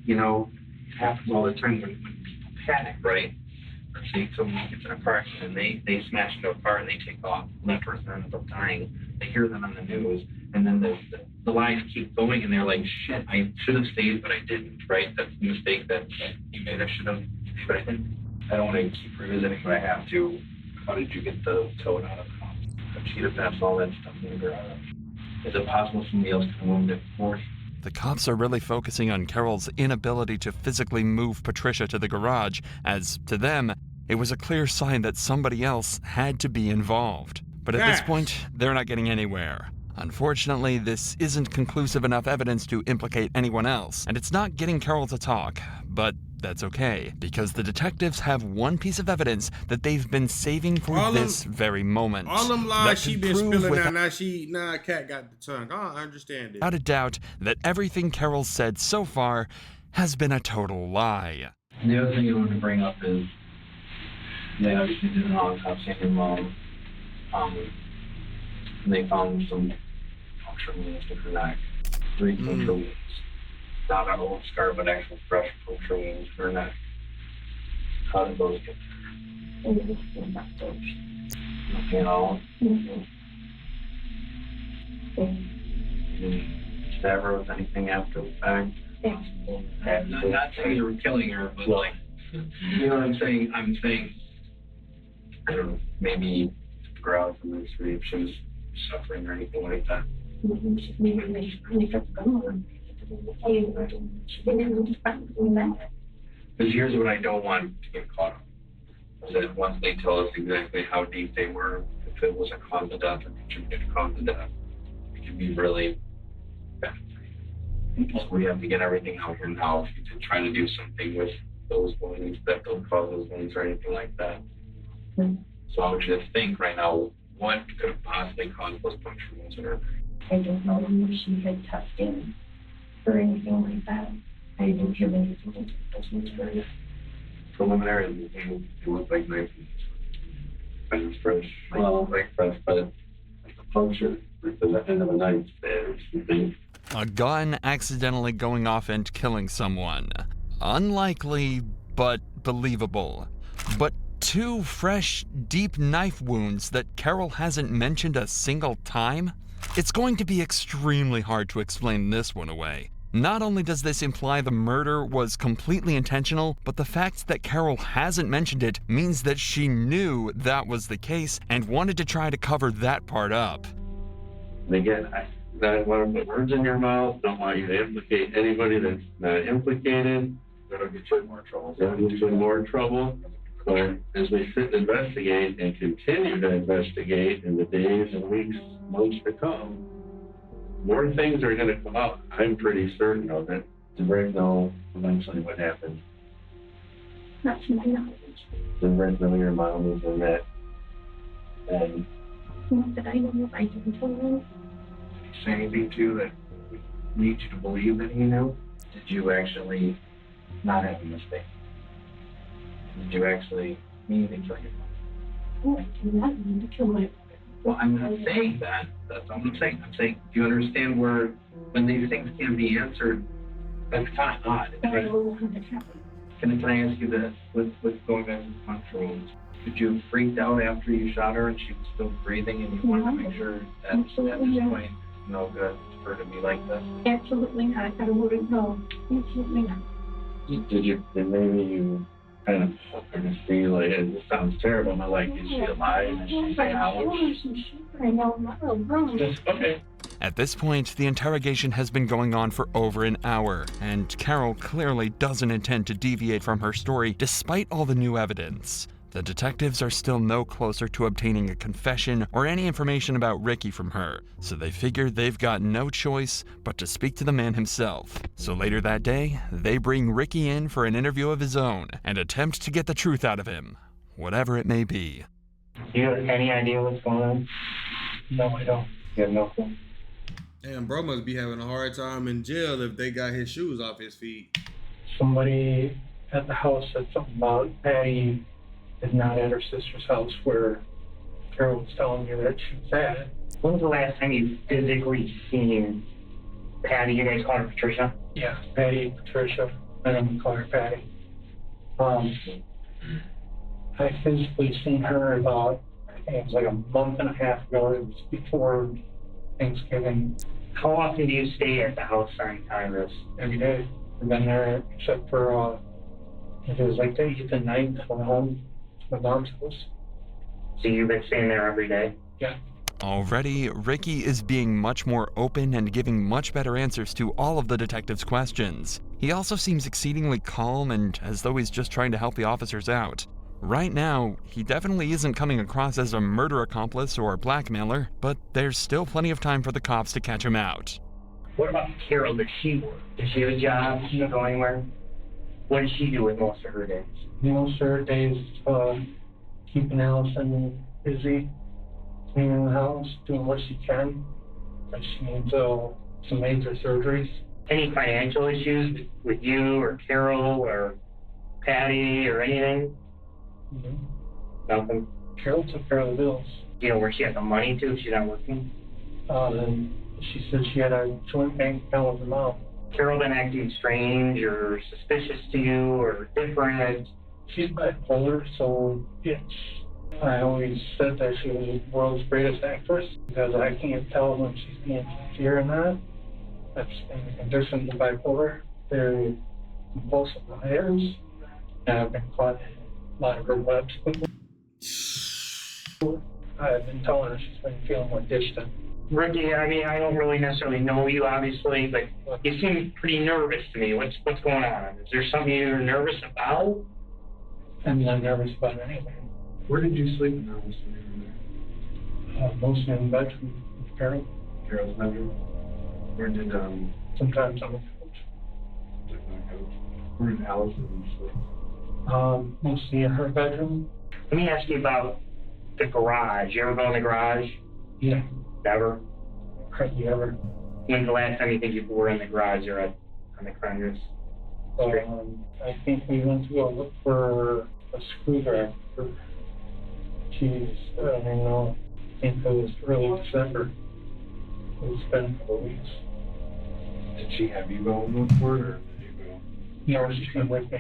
it happens all the time when people panic, right? Or say someone gets in a car accident, they smash into a car and they take off left or center, ends up dying. They hear them on the news, and then the lies keep going, and they're like, shit, I should have stayed, but I didn't, right? That's the mistake that you made. I should have stayed, but I didn't. I don't want to keep revisiting, but I have to. How did you get the toad out of the house? The cheetah fence, all that stuff in the garage. Is it possible somebody else could have moved it for you? The cops are really focusing on Carol's inability to physically move Patricia to the garage, as, to them, it was a clear sign that somebody else had to be involved. But at this point, they're not getting anywhere. Unfortunately, this isn't conclusive enough evidence to implicate anyone else, and it's not getting Carol to talk. But that's okay, because the detectives have one piece of evidence that they've been saving for this very moment. All them lies she been spilling without, now Cat got the tongue. I understand it. without a doubt that everything Carol said so far has been a total lie. The other thing I wanted to bring up is they obviously did an autopsy on your mom. And they found some puncture wounds in her neck. 3 puncture wounds. Not an old scar, but actual fresh puncture wounds in her neck. How did those get there? Nothing at all. Never was anything after the fact. I'm not saying you were killing her, but like, you know what I'm saying? I'm saying, I don't know, maybe grow out from this if she was suffering or anything like that. Because here's what I don't want to get caught up. Is that once they tell us exactly how deep they were, if it was a cause of death or contributed cause of death, it can be really bad. So we have to get everything out here now to try to do something with those wounds that don't cause those wounds or anything like that. So I would just think right now, what could have possibly caused those puncture wounds in her? I don't know if she had testing or anything like that. I didn't hear anything about this. Preliminary, it looked like knife wounds. Kind of fresh, like fresh, but like the puncture, like the end of a knife there, you think. A gun accidentally going off and killing someone. Unlikely, but believable. But 2 fresh, deep knife wounds that Carol hasn't mentioned a single time? It's going to be extremely hard to explain this one away. Not only does this imply the murder was completely intentional, but the fact that Carol hasn't mentioned it means that she knew that was the case and wanted to try to cover that part up. And again, I don't want to put words in your mouth, don't want you to implicate anybody that's not implicated. That'll get you in more trouble. But as we sit and investigate and continue to investigate in the days and weeks, months to come, more things are going to come out. I'm pretty certain of it. To Rick know eventually what happened. Not to my knowledge. Did Rick know your mom was in that? And Not that I know of. I didn't tell him. say anything to you that leads you to believe that he knew? Did you actually not have a mistake? Did you actually mean to kill your mom? Oh, I did not mean to kill my mother. Well, I'm not saying that. That's what I'm saying. I'm saying, do you understand where, when these things can't be answered, that's kind of odd. But I don't know how that happened. Can I ask you this, with going back to the puncture wounds? Did you freak out after you shot her and she was still breathing and you wanted to make sure that at this point, no good for her to be like this? Absolutely not. I wouldn't know. Absolutely not. Did maybe you kind of hope her to see, like, it sounds terrible, but like, is she alive? Is she out? I know. Okay. At this point, the interrogation has been going on for over an hour, and Carol clearly doesn't intend to deviate from her story despite all the new evidence. The detectives are still no closer to obtaining a confession or any information about Ricky from her, so they figure they've got no choice but to speak to the man himself. So later that day, they bring Ricky in for an interview of his own and attempt to get the truth out of him, whatever it may be. Do you have any idea what's going on? No, I don't. You have no clue. Damn, bro must be having a hard time in jail if they got his shoes off his feet. Somebody at the house said something about Patty is not at her sister's house where Carol was telling me that she was at. When was the last time you physically seen Patty? You guys call her Patricia? Yeah, Patty, Patricia. I don't call her Patty. I physically seen her about, I think it was like a month and a half ago. It was before Thanksgiving. How often do you stay at the house during time of this? Every day. I've been there except for, it was like the 8th and 9th when home to my mom's house. So you've been staying there every day? Yeah. Already, Ricky is being much more open and giving much better answers to all of the detectives' questions. He also seems exceedingly calm and as though he's just trying to help the officers out. Right now, he definitely isn't coming across as a murder accomplice or blackmailer, but there's still plenty of time for the cops to catch him out. What about Carol? Does she work? Does she have a job? Does she go anywhere? What does she do with most of her days? Most of her days, keeping Allison busy, cleaning the house, doing what she can. But she needs some major surgeries. Any financial issues with you or Carol or Patty or anything? Nothing. Carol took care of the bills. You know where she has the money to if she's not working? Then she said she had a joint bank account with her mom. Carol been acting strange or suspicious to you or different? She's bipolar, so I always said that she was the world's greatest actress because I can't tell when she's being sincere or not. That's in the condition of bipolar. They're compulsive liars, and I've been caught in a lot of her webs. I've been telling her she's been feeling more distant. Ricky, I mean, I don't really necessarily know you, obviously, but you seem pretty nervous to me. What's going on? Is there something you're nervous about? I'm not nervous about anything. Where did you sleep in the house when you were there? Mostly in the bedroom with Carol. Carol's bedroom? Where did, sometimes on the couch. Where did Allison sleep? Mostly in her bedroom. Let me ask you about the garage. You ever go in the garage? Yeah. Never? Hardly ever. When's the last time you think you were in the garage or on the premises? I think we went to go look for a screwdriver. Jeez, I don't even know. I think it was early December. It's been a couple weeks. Did she have you go and look for it, or did you go? No, she came with me.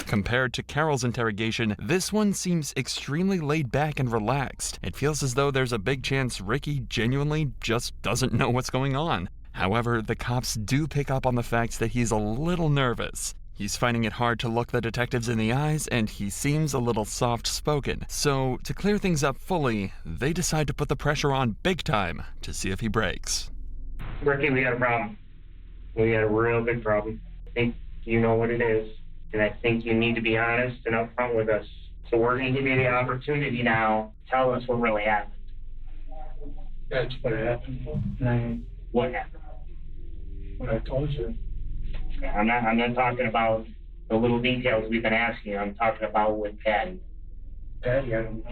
Compared to Carol's interrogation, this one seems extremely laid back and relaxed. It feels as though there's a big chance Ricky genuinely just doesn't know what's going on. However, the cops do pick up on the fact that he's a little nervous. He's finding it hard to look the detectives in the eyes, and he seems a little soft-spoken. So, to clear things up fully, they decide to put the pressure on big time to see if he breaks. Ricky, we got a problem. We got a real big problem. I think you know what it is, and I think you need to be honest and upfront with us. So we're going to give you the opportunity now. Tell us what really happened. That's what happened. What happened? What I told you. I'm not talking about the little details we've been asking you. I'm talking about with Patty. Patty, I don't know.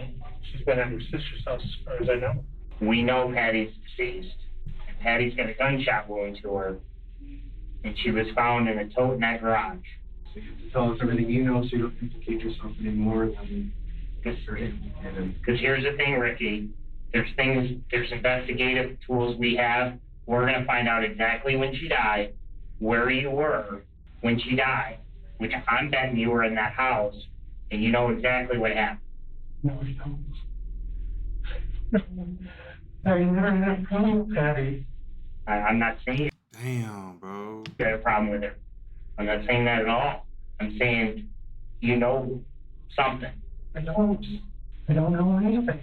She's been at her sister's house as far as I know. We know Patty's deceased. And Patty's got a gunshot wound to her. And she was found in a tote in that garage. So you have to tell us everything you know so you don't implicate yourself anymore than Because here's the thing, Ricky. There's investigative tools we have. We're going to find out exactly when she died, where you were when she died, which I'm betting you were in that house, and you know exactly what happened. No, I don't. I never had a problem with Patty. I'm not saying Damn, bro. you had a problem with her. I'm not saying that at all. I'm saying you know something. I don't know anything.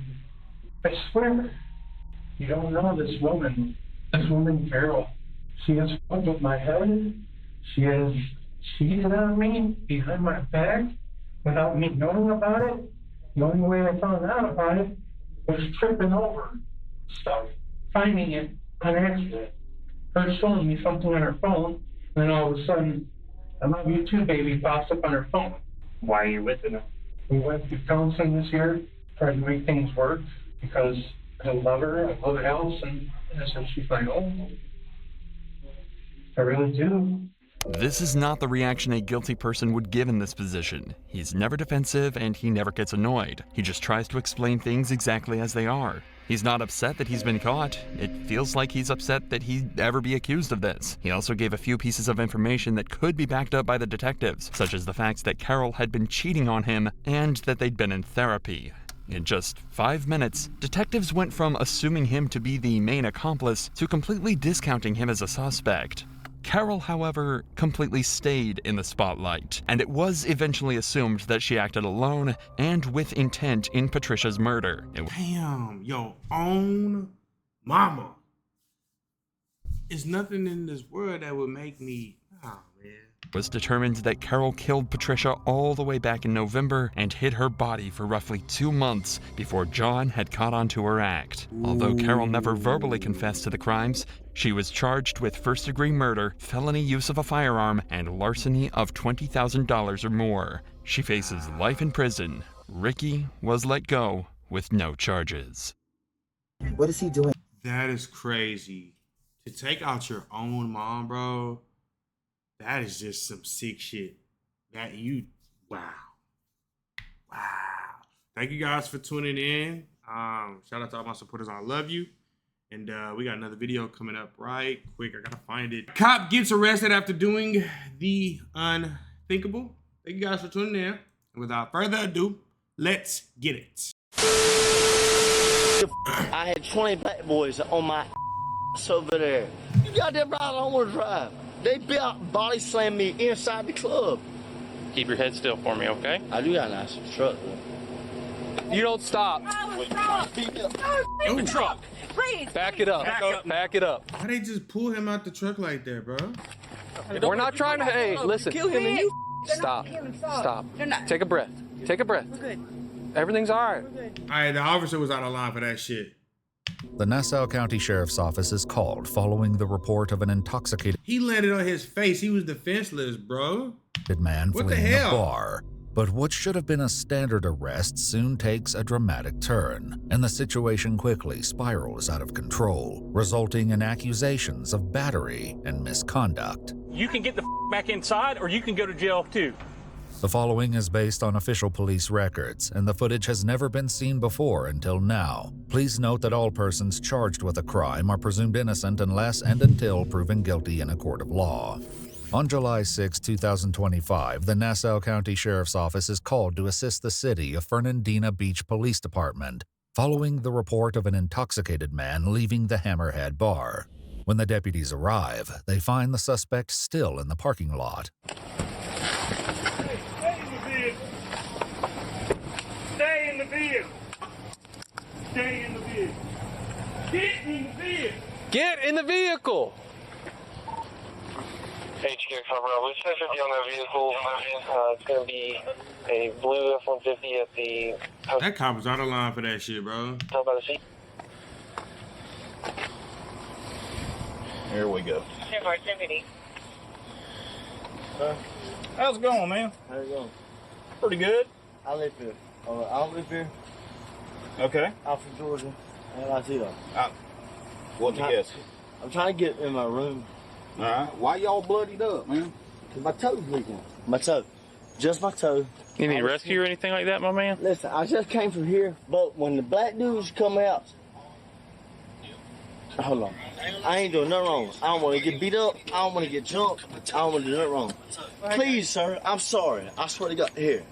I swear. You don't know this woman, Carol. She has fucked with my head. She has cheated on me behind my back without me knowing about it. The only way I found out about it was tripping over stuff, finding it on accident. Her showing me something on her phone, and then all of a sudden, I love you too, baby, pops up on her phone. Why are you with her? We went through counseling this year, tried to make things work because I love her, I love Allison, and so she's like, oh, I really do. This is not the reaction a guilty person would give in this position. He's never defensive and he never gets annoyed. He just tries to explain things exactly as they are. He's not upset that he's been caught. It feels like he's upset that he'd ever be accused of this. He also gave a few pieces of information that could be backed up by the detectives, such as the facts that Carol had been cheating on him and that they'd been in therapy. In just 5 minutes, detectives went from assuming him to be the main accomplice to completely discounting him as a suspect. Carol, however, completely stayed in the spotlight, and it was eventually assumed that she acted alone and with intent in Patricia's murder. Damn, your own mama. There's nothing in this world that would make me, oh man. was determined that Carol killed Patricia all the way back in November and hid her body for roughly 2 months before John had caught on to her act. Although Carol never verbally confessed to the crimes, she was charged with first-degree murder, felony use of a firearm, and larceny of $20,000 or more. She faces life in prison. Ricky was let go with no charges. What is he doing? That is crazy. To take out your own mom, bro, that is just some sick shit. Wow. Thank you guys for tuning in. Shout out to all my supporters. I love you. And we got another video coming up right quick. I gotta find it. Cop gets arrested after doing the unthinkable. Thank you guys for tuning in. And without further ado, let's get it. I had 20 black boys on my ass over there. You goddamn right, I don't want to drive. They body slammed me inside the club. Keep your head still for me, okay? I do got a nice truck. You don't stop. Oh, the truck. Please. Back it up. Back it up. Why they just pull him out the truck like that, bro? We're not trying to. Hey, listen. Kill him and you. Stop. Stop. They're not. Take a breath. Take a breath. We're good. Everything's all right. All right, the officer was out of line for that shit. The Nassau County Sheriff's Office is called following the report of an intoxicated He landed on his face. He was defenseless, bro. man What the fleeing a hell? bar. But what should have been a standard arrest soon takes a dramatic turn, and the situation quickly spirals out of control, resulting in accusations of battery and misconduct. You can get the back inside, or you can go to jail too. The following is based on official police records, and the footage has never been seen before until now. Please note that all persons charged with a crime are presumed innocent unless and until proven guilty in a court of law. On July 6, 2025, the Nassau County Sheriff's Office is called to assist the city of Fernandina Beach Police Department, following the report of an intoxicated man leaving the Hammerhead Bar. When the deputies arrive, they find the suspect still in the parking lot. Stay in the vehicle. Stay in the vehicle. Get in the vehicle. Get in the vehicle. HQ Colorado, we said 50 on that vehicle. It's going to be a blue F-150 at the... That cop was out of line for that shit, bro. How about a seat? Here we go. Activity. How's it going, man? How you going? Pretty good. I live here. I don't live here. Okay. I'm from Georgia. And I see that. What'd you guess? I'm trying to get in my room. All right. Why y'all bloodied up, man? Cause my toe's bleeding. My toe. Just my toe. You need rescue or anything like that, my man? Listen, I just came from here, but when the black dudes come out, hold on. I ain't doing nothing wrong. I don't want to get beat up. I don't want to get jumped. I don't want to do nothing wrong. Please, sir, I'm sorry. I swear to God, here.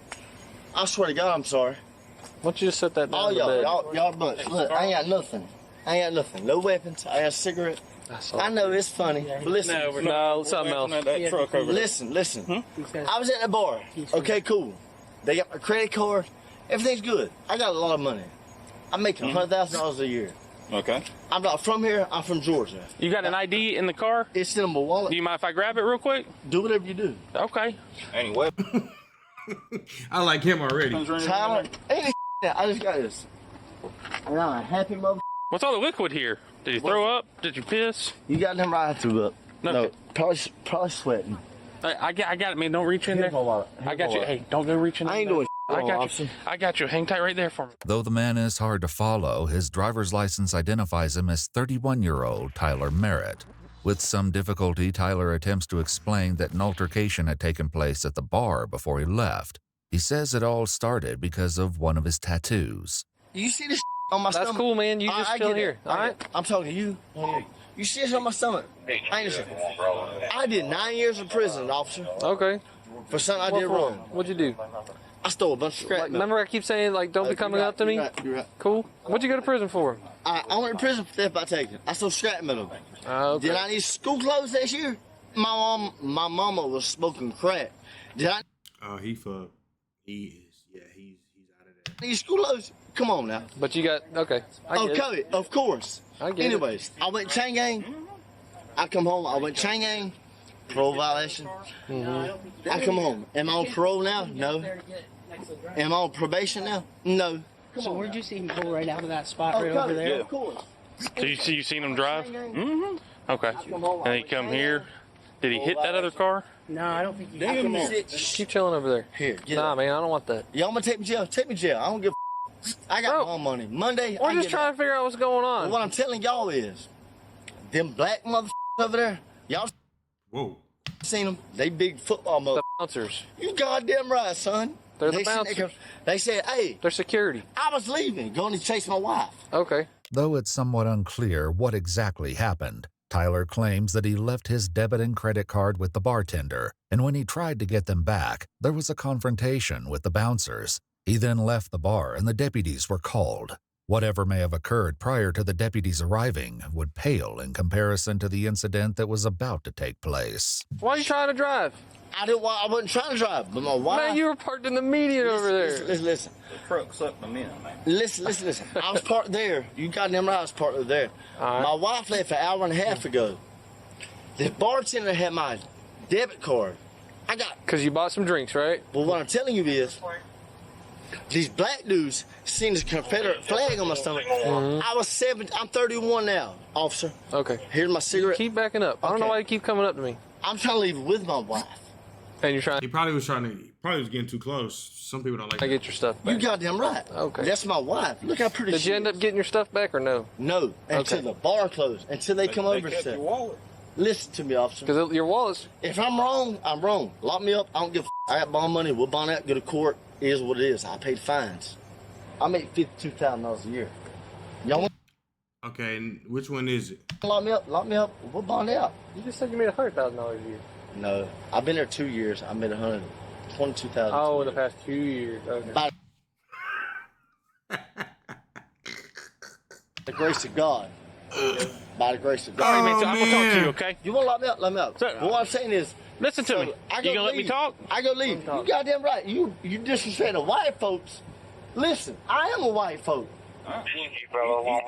I swear to God, I'm sorry. Why don't you just set that down? All y'all, but look, I ain't got nothing. I ain't got nothing. No weapons. I got a cigarette. I know it's funny, but listen. No, something else. That truck over there. Listen. I was at the bar. Okay, cool. They got my credit card. Everything's good. I got a lot of money. I'm making $100,000 a year. Okay. I'm not from here. I'm from Georgia. You got an ID in the car? It's in my wallet. Do you mind if I grab it real quick? Do whatever you do. Okay. Anyway. I like him already. Tyler, I just got this. And I'm a happy mother. What's all the liquid here? Did you throw up? Did you piss? You got them right, I threw up. No, probably sweating. I got it, man. Don't reach in there. I got you. Hey, don't go reaching in there. I ain't doing I got you. Hang tight right there for me. Though the man is hard to follow, his driver's license identifies him as 31-year-old Tyler Merritt. With some difficulty, Tyler attempts to explain that an altercation had taken place at the bar before he left. He says it all started because of one of his tattoos. You see this on my stomach? That's cool, man. You just chill here, all right? I'm talking to you. You see this on my stomach? I did 9 years in prison, officer. Okay. For something I did wrong. What'd you do? I stole a bunch of scrap metal. Remember I keep saying, like, don't be coming up to me? You're right. Cool. What'd you go to prison for? I went to prison for theft by taking. I stole scrap metal. Okay. Did I need school clothes this year? My mama was smoking crack. Did I? Oh, he fucked. He is. Yeah, he's out of there. Need school clothes? Come on now. But you got, okay. Okay, of course. I get Anyways, I went chain gang. I come home. I went chain gang. Parole violation? I come home. Am I on parole now? No. Am I on probation now? No. So where'd you see him pull right out of that spot right over there? Yeah, of course. So you seen him drive? Mm-hmm. Okay. And he come here. Did he hit that other car? No, I don't think he Damn, did. Keep chilling over there. Here, get Nah, up. man, I don't want that. Y'all want to take me to jail? Take me to jail. I don't give a I got my own money. Monday, We're I just get trying to figure out what's going on. Well, what I'm telling y'all is, them black motherfuckers over there, y'all seen them? They big football motherfuckers. The bouncers. You goddamn right, son. They're the They sitting there bouncers. They said, hey. They're security. I was leaving, going to chase my wife. Okay. Though it's somewhat unclear what exactly happened, Tyler claims that he left his debit and credit card with the bartender, and when he tried to get them back, there was a confrontation with the bouncers. He then left the bar and the deputies were called. Whatever may have occurred prior to the deputies arriving would pale in comparison to the incident that was about to take place. Why are you trying to drive? I wasn't trying to drive, but my wife... Man, you were parked in the median over there. Listen. The truck sucked them in, man. Listen. I was parked there. You goddamn right I was parked there. Right. My wife left an hour and a half ago. The bartender had my debit card. I got... Because you bought some drinks, right? Well, what I'm telling you is, these black dudes seen this Confederate flag on my stomach. I was 7. I'm 31 now, officer. Okay. Here's my cigarette. Keep backing up. I don't know why you keep coming up to me. I'm trying to leave it with my wife. And you're trying. He probably was getting too close. Some people don't like I that. get your stuff back. You goddamn right. Okay. That's my wife. Look how pretty Did she you end up getting your stuff back or no? No, until Okay. the bar closed. Until they come over and kept say, your wallet. listen to me, officer. Because your wallet's... If I'm wrong, I'm wrong. Lock me up. I don't give a I got bond money. We'll bond out, go to court. It is what it is. I paid fines. I make $52,000 a year. Y'all want Okay, and which one is it? to lock me up? Lock me up. We'll bond out. You just said you made $100,000 a year. No, I've been there 2 years. I made $122,000. Oh, in the past 2 years. Okay. By the grace of God. By the grace of God. All right, man. So I'm gonna talk to you, okay? You want to lock me up? Let me up. Sir, But what I'm saying is, Listen to me. I You go gonna let me leave. talk? I go leave. You goddamn right. You disrespect the white folks. Listen, I am a white folk. He's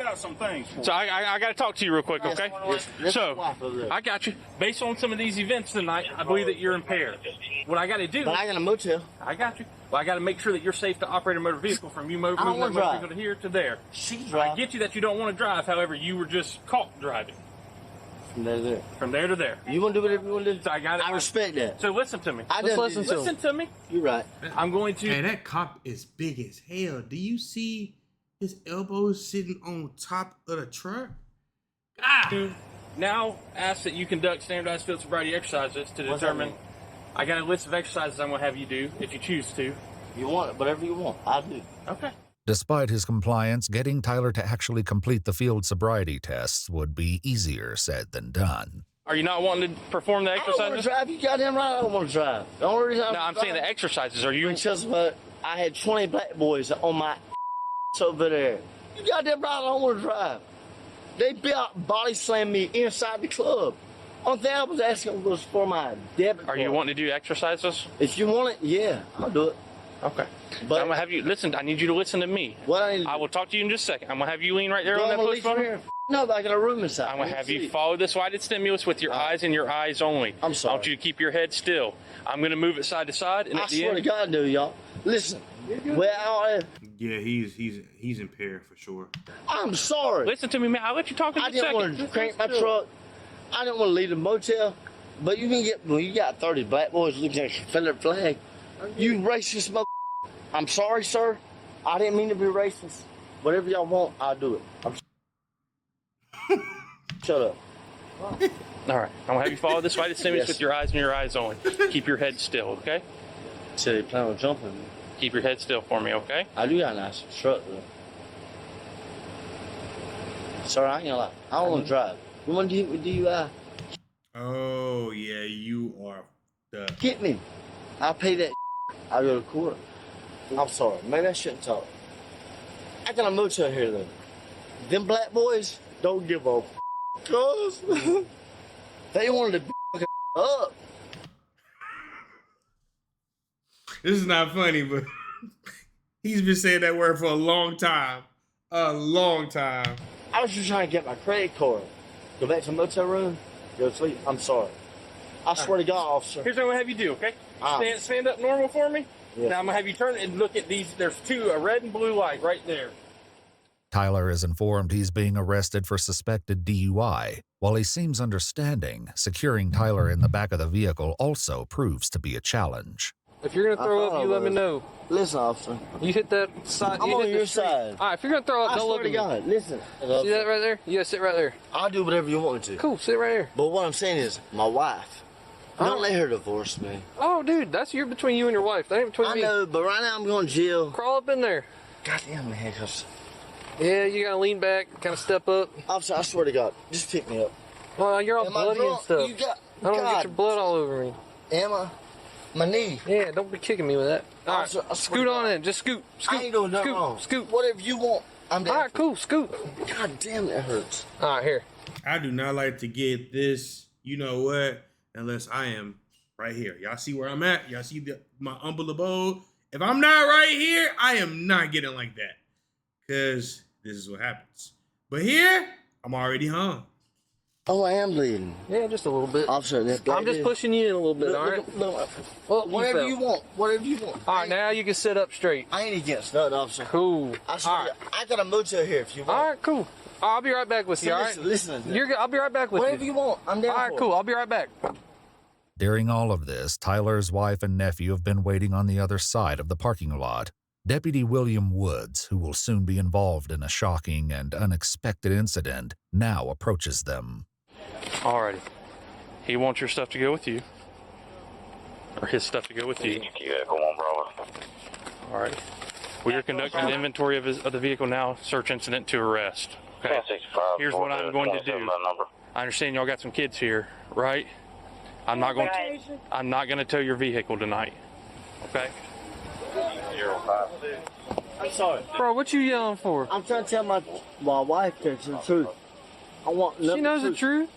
got some things. So I got to talk to you real quick, okay? That's So my wife over there. I got you. Based on some of these events tonight, I believe that you're impaired. What I got to do? But I got a motel. I got you. Well, I got to make sure that you're safe to operate a motor vehicle from you moving I don't that wanna motor drive. vehicle to here to there. She I drive. get you that you don't want to drive. However, you were just caught driving From there to there. from there to there. You want to do whatever you want to do? So I got it. I respect that. So listen to me. I Let's done did listen that. to me. You're right. I'm going to. Hey, that cop is big as hell. Do you see his elbows sitting on top of the truck? To now ask that you conduct standardized field sobriety exercises to What's that determine. mean? I got a list of exercises I'm going to have you do if you choose to. You want it, whatever you want. I do. Okay. Despite his compliance, getting Tyler to actually complete the field sobriety tests would be easier said than done. Are you not wanting to perform the I don't want to exercises? drive. You goddamn right I don't want to drive. The only reason No, I'm saying the exercises. Are you? Because I had 20 black boys on my over there. You goddamn right I don't want to drive. They body slammed me inside the club. Only thing I was asking was for my debit Are you card. wanting to do exercises? If you want it, yeah, I'll do it. Okay. But I'm gonna have you listen. I need you to listen to me. what I need to I will talk to you in just a second. I'm gonna have you lean right there on that leave push from button. here? No, but I got a room inside. I'm gonna have you follow this lighted stimulus with your eyes and your eyes only. I'm sorry. I want you to keep your head still. I'm gonna move it side to side, and I at the swear to end, God, do y'all. Listen, well, Yeah, he's impaired for sure. I'm sorry. listen to me, man. I'll let you talk in I a didn't second. want to crank my truck. I didn't want to leave the motel. But you can get, when you got 30 black boys looking at a Confederate flag, you racist mother. I'm sorry, sir. I didn't mean to be racist. Whatever y'all want, I'll do it. Shut up. All right. I'm gonna have you follow this lighted stimulus Yes. with your eyes and your eyes only. Keep your head still, okay? So you plan on jumping? Keep your head still for me, okay? I do got a nice truck, though. Sir, I ain't gonna lie. I don't want to drive. You want to hit with DUI? Oh yeah, you are the. Get me. I'll pay that. I'll go to court. I'm sorry. Maybe I shouldn't talk. I got a motel here, though. Them black boys don't give a cuz they wanted to up. This is not funny, but he's been saying that word for a long time. A long time. I was just trying to get my credit card. Go back to the motel room. Go to sleep. I'm sorry. I swear to God, officer. Here's what I'm gonna have you do, okay? Stand up normal for me. Yes. Now I'm gonna have you turn and look at these. There's two, a red and blue light right there. Tyler is informed he's being arrested for suspected DUI. While he seems understanding, securing Tyler in the back of the vehicle also proves to be a challenge. If you're gonna throw up, you let me know. Listen, officer. You hit that side. I'm on your side. All right, if you're gonna throw up, don't look at me. God, listen. See that right there? You gotta sit right there. I'll do whatever you want me to. Cool, sit right here. But what I'm saying is, my wife. Don't let her divorce me. Oh, dude, that's between you and your wife. That ain't between me. I know, but right now I'm going to jail. Crawl up in there. Goddamn, man, handcuffs. Yeah, you gotta lean back, kind of step up. Officer, I swear to God, just pick me up. Well, you're all bloody and stuff. You got, I don't get your blood all over me. Am I? My knee. Yeah, don't be kicking me with that. All right, Officer, scoot on in. Just scoot. Scoot. I ain't doing nothing scoot. wrong. Scoot. Whatever you want, I'm down. All right, cool. Scoot. God damn, that hurts. All right, here. I do not like to get this, you know what, unless I am right here. Y'all see where I'm at? Y'all see my humble abode? If I'm not right here, I am not getting like that. Because this is what happens. But here, I'm already hung. Oh, I am bleeding. Yeah, just a little bit. Officer, I'm just pushing you in a little bit, all right? Well, whatever you want. Whatever you want. All right, now you can sit up straight. I ain't against nothing, officer. Cool. I got a motel here if you want. All right, cool. I'll be right back with you, all right? Listen. You're good. I'll be right back with you. Whatever you want. I'm down All right, for cool. it. I'll be right back. During all of this, Tyler's wife and nephew have been waiting on the other side of the parking lot. Deputy William Woods, who will soon be involved in a shocking and unexpected incident, now approaches them. Alrighty. He wants your stuff to go with you. Or his stuff to go with you. Yeah, come on, brother. Alright. We are conducting an inventory of the vehicle now, search incident to arrest. Okay. Here's what I'm going to do. I understand y'all got some kids here, right? I'm not going to tow your vehicle tonight. Okay? I'm sorry. Bro, what you yelling for? I'm trying to tell my wife the truth. I want nothing. She knows the truth.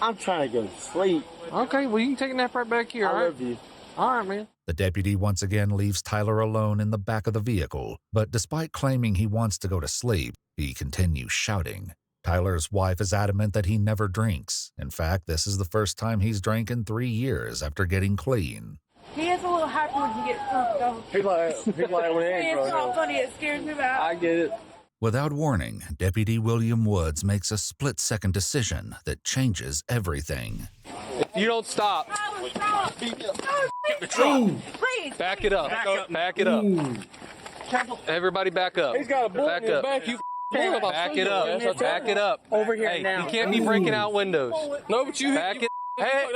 I'm trying to go to sleep. Okay, well, you can take a nap right back here, all right? I love you. All right, man. The deputy once again leaves Tyler alone in the back of the vehicle, but despite claiming he wants to go to sleep, he continues shouting. Tyler's wife is adamant that he never drinks. In fact, this is the first time he's drank in 3 years after getting clean. He is a little happy when he gets drunk, though. He like when he ain't It's drunk. not funny. It scares me out. I get it. Without warning, Deputy William Woods makes a split-second decision that changes everything. If you don't stop, Please. back it up. Back it up. Everybody back up. He's got a bullet back in his up. back. You Back it up. Back it up. Over here Hey, now. you can't be breaking out windows. No, but you Back it. Hey,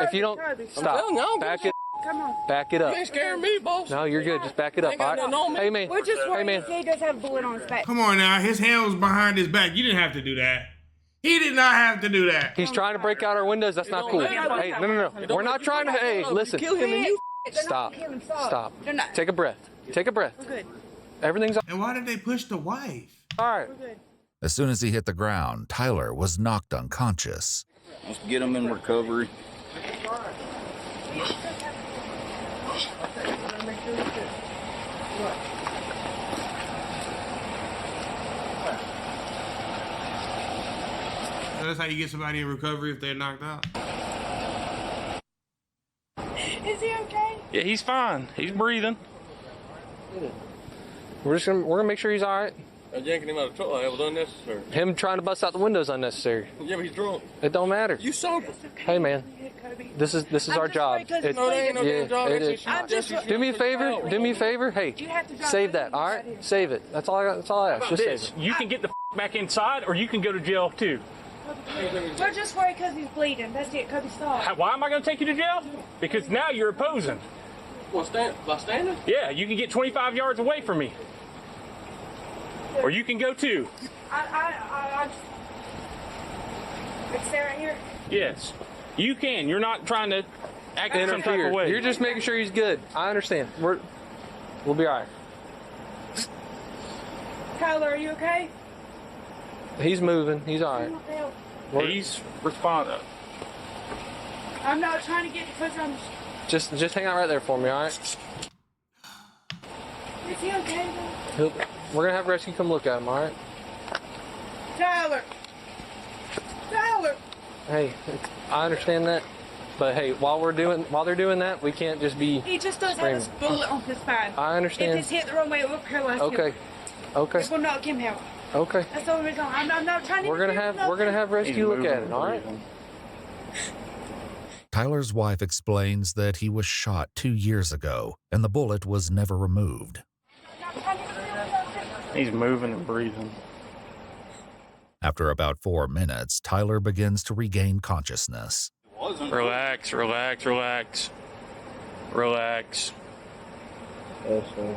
if you don't stop, back it. Come on. Back it up. ain't scaring me, boss. No, you're good. Just back it up. Ain't got All nothing on right. me. Hey, man. We're just Hey, worried man. he does have a bullet on his back. Come on now. His hand was behind his back. You didn't have to do that. He did not have to do that. He's trying to break out our windows. That's not cool. Hey, no. We're not trying to. Hey, listen. Kill him and you. Stop. Stop. They're not. Take a breath. Take a breath. We're good. Everything's all And why did they push the wife? right. We're good. As soon as he hit the ground, Tyler was knocked unconscious. Let's get him in recovery. So that's how you get somebody in recovery if they're knocked out. Is he okay? Yeah, he's fine. He's breathing. We're gonna make sure he's all right. Yanking him out of trouble, that was unnecessary. Him trying to bust out the windows unnecessary. Yeah, but he's drunk. It don't matter. You sober. Hey, man. This is our job. No, No, they ain't no damn job. It is. I'm just- Do me a favor. Do me a favor. Hey, You have to drive save back that. All right, save it. That's all I got. That's all I ask. Just save it. You can get the back inside, or you can go to jail too. We're just worried because he's bleeding. That's it. Because he stopped. Why am I going to take you to jail? Because now you're opposing. By standing? Yeah, you can get 25 yards away from me. Or you can go too. I stay right here. Yes. You can. You're not trying to act in some type Interfere. of way. You're just making sure he's good. I understand. We'll be all right. Tyler, are you okay? He's moving. He's all right. He's responding. I'm not trying to get because I'm. Just hang out right there for me. All right. Is he okay? We're gonna have rescue come look at him. All right. Tyler. Tyler. Hey, I understand that. But hey, while they're doing that, we can't just be. He just does screaming. have a bullet on his spine. I understand. If it's hit the wrong way, it will paralyze him. Okay. Okay. It will knock him out. Okay. That's the only reason. I'm not trying to. We're gonna have rescue look at it. All right. Tyler's wife explains that he was shot 2 years ago and the bullet was never removed. He's moving and breathing. After about 4 minutes, Tyler begins to regain consciousness. Relax, relax, relax. Relax. Yes, sir.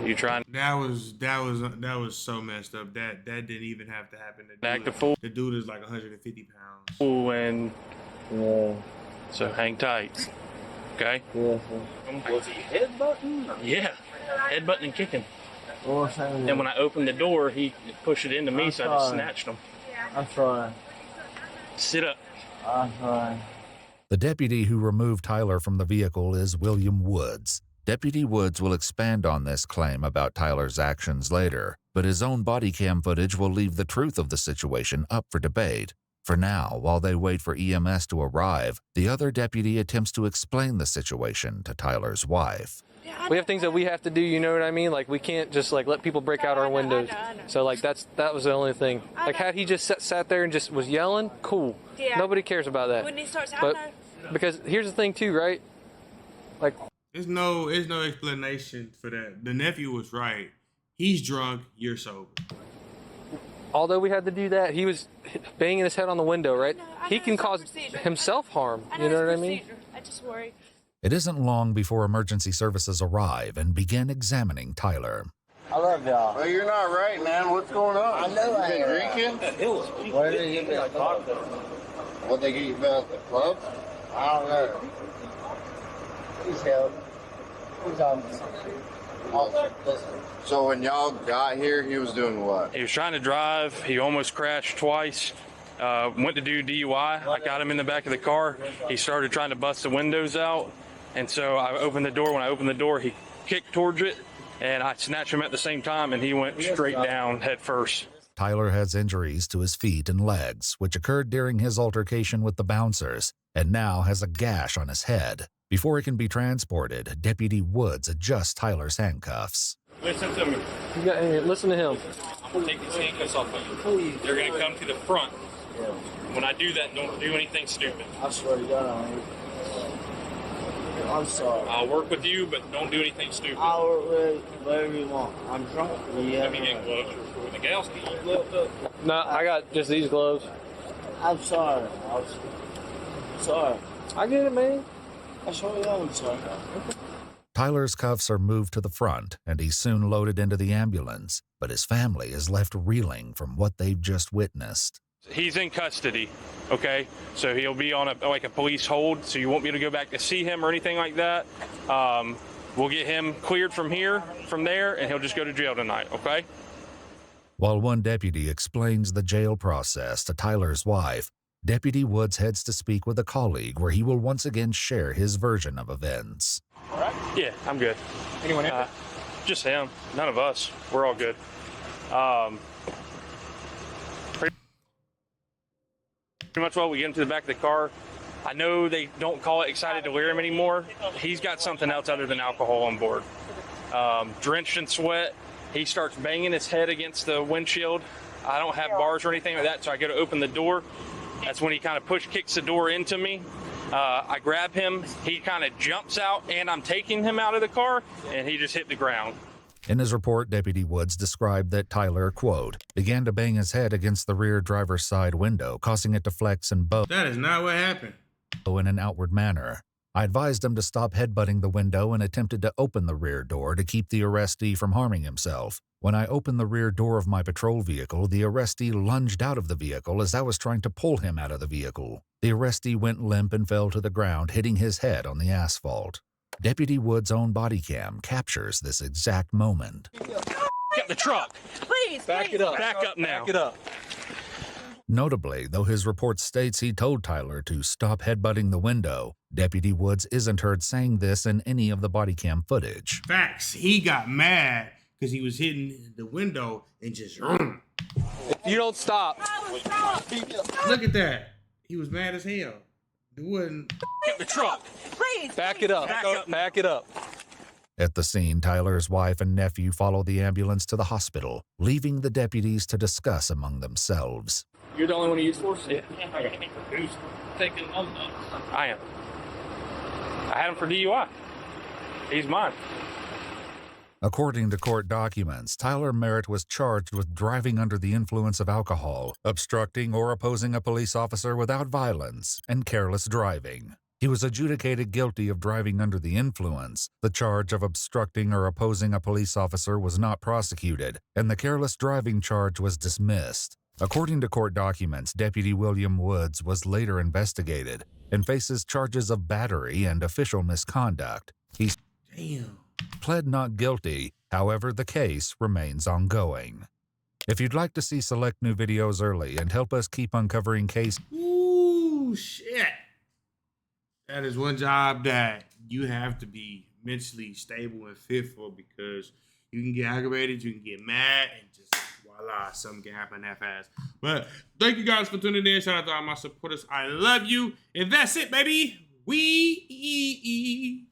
You trying? That was so messed up. That didn't even have to happen. Back to full. The dude is like 150 pounds. And Yeah. so hang tight. Okay? Yes, sir. Was he headbutting? Yeah. Headbutting and kicking. What's happening? And when I opened the door, he pushed it into me, I'm so I just sorry. snatched him. I'm sorry. Sit up. I'm sorry. The deputy who removed Tyler from the vehicle is William Woods. Deputy Woods will expand on this claim about Tyler's actions later, but his own body cam footage will leave the truth of the situation up for debate. For now, while they wait for EMS to arrive, the other deputy attempts to explain the situation to Tyler's wife. We have things that we have to do, you know what I mean? Like, we can't just, like, let people break out our windows. I know. So, like, that was the only thing. Like, had he just sat there and just was yelling, cool. Yeah. Nobody cares about that. When he starts, I But know. because here's the thing, too, right? Like, There's no explanation for that. The nephew was right. He's drunk. You're sober. although we had to do that, he was banging his head on the window, right? He can cause himself harm. You know what I mean? I just worry. It isn't long before emergency services arrive and begin examining Tyler. I love y'all. Well, you're not right, man. What's going on? I know I been drinking. Where did they get me a cocktail? What they get you about the club? I don't know. Please help. Please help. So when y'all got here, he was doing what? He was trying to drive. He almost crashed twice. Went to do DUI. I got him in the back of the car. He started trying to bust the windows out. And so I opened the door. When I opened the door, he kicked towards it. And I snatched him at the same time, and he went straight down head first. Tyler has injuries to his feet and legs, which occurred during his altercation with the bouncers, and now has a gash on his head. Before he can be transported, Deputy Woods adjusts Tyler's handcuffs. Listen to me. Listen to him. I'm going to take these handcuffs off of you. They're going to come to the front. When I do that, don't do anything stupid. I swear to God, I'm sorry. I'll work with you, but don't do anything stupid. I'll work with whatever you want. I'm drunk. Yeah. Let me get gloves for the gals. Can you gloves up? No, I got just these gloves. I'm sorry. I'm sorry. I get it, man. I swear to God, I'm sorry. Tyler's cuffs are moved to the front, and he's soon loaded into the ambulance, but his family is left reeling from what they've just witnessed. He's in custody, okay? So he'll be on a police hold, so you won't be able to go back to see him or anything like that. We'll get him cleared from there, and he'll just go to jail tonight, okay? While one deputy explains the jail process to Tyler's wife, Deputy Woods heads to speak with a colleague where he will once again share his version of events. All right? Yeah, I'm good. Anyone else? Just him. None of us. We're all good. Pretty much while we get into the back of the car, I know they don't call it excited delirium anymore. He's got something else other than alcohol on board. Drenched in sweat, he starts banging his head against the windshield. I don't have bars or anything like that, so I go to open the door. That's when he kind of kicks the door into me. I grab him, he kind of jumps out, and I'm taking him out of the car, and he just hit the ground. In his report, Deputy Woods described that Tyler, quote, began to bang his head against the rear driver's side window, causing it to flex and bow. That is not what happened. In an outward manner. I advised him to stop headbutting the window and attempted to open the rear door to keep the arrestee from harming himself. When I opened the rear door of my patrol vehicle, the arrestee lunged out of the vehicle as I was trying to pull him out of the vehicle. The arrestee went limp and fell to the ground, hitting his head on the asphalt. Deputy Wood's own body cam captures this exact moment. Get the truck. Please. Back it up. Back up now. Back it up. Notably, though his report states he told Tyler to stop headbutting the window, Deputy Woods isn't heard saying this in any of the body cam footage. Facts. He got mad because he was hitting the window and just. If you don't stop. Look at that. He was mad as hell. It wasn't. Get the truck. Please. Back it up. Back it up. At the scene, Tyler's wife and nephew follow the ambulance to the hospital, leaving the deputies to discuss among themselves. You're the only one who used force? Yeah. Okay. Who's taking them? I am. I had him for DUI. He's mine. According to court documents, Tyler Merritt was charged with driving under the influence of alcohol, obstructing or opposing a police officer without violence, and careless driving. He was adjudicated guilty of driving under the influence. The charge of obstructing or opposing a police officer was not prosecuted, and the careless driving charge was dismissed. According to court documents, Deputy William Woods was later investigated and faces charges of battery and official misconduct. He pled not guilty. However, the case remains ongoing. If you'd like to see select new videos early and help us keep uncovering cases... Ooh, shit. That is one job that you have to be mentally stable and fit for, because you can get aggravated, you can get mad, and just voila, something can happen that fast. But thank you guys for tuning in. Shout out to all my supporters. I love you. And that's it, baby. We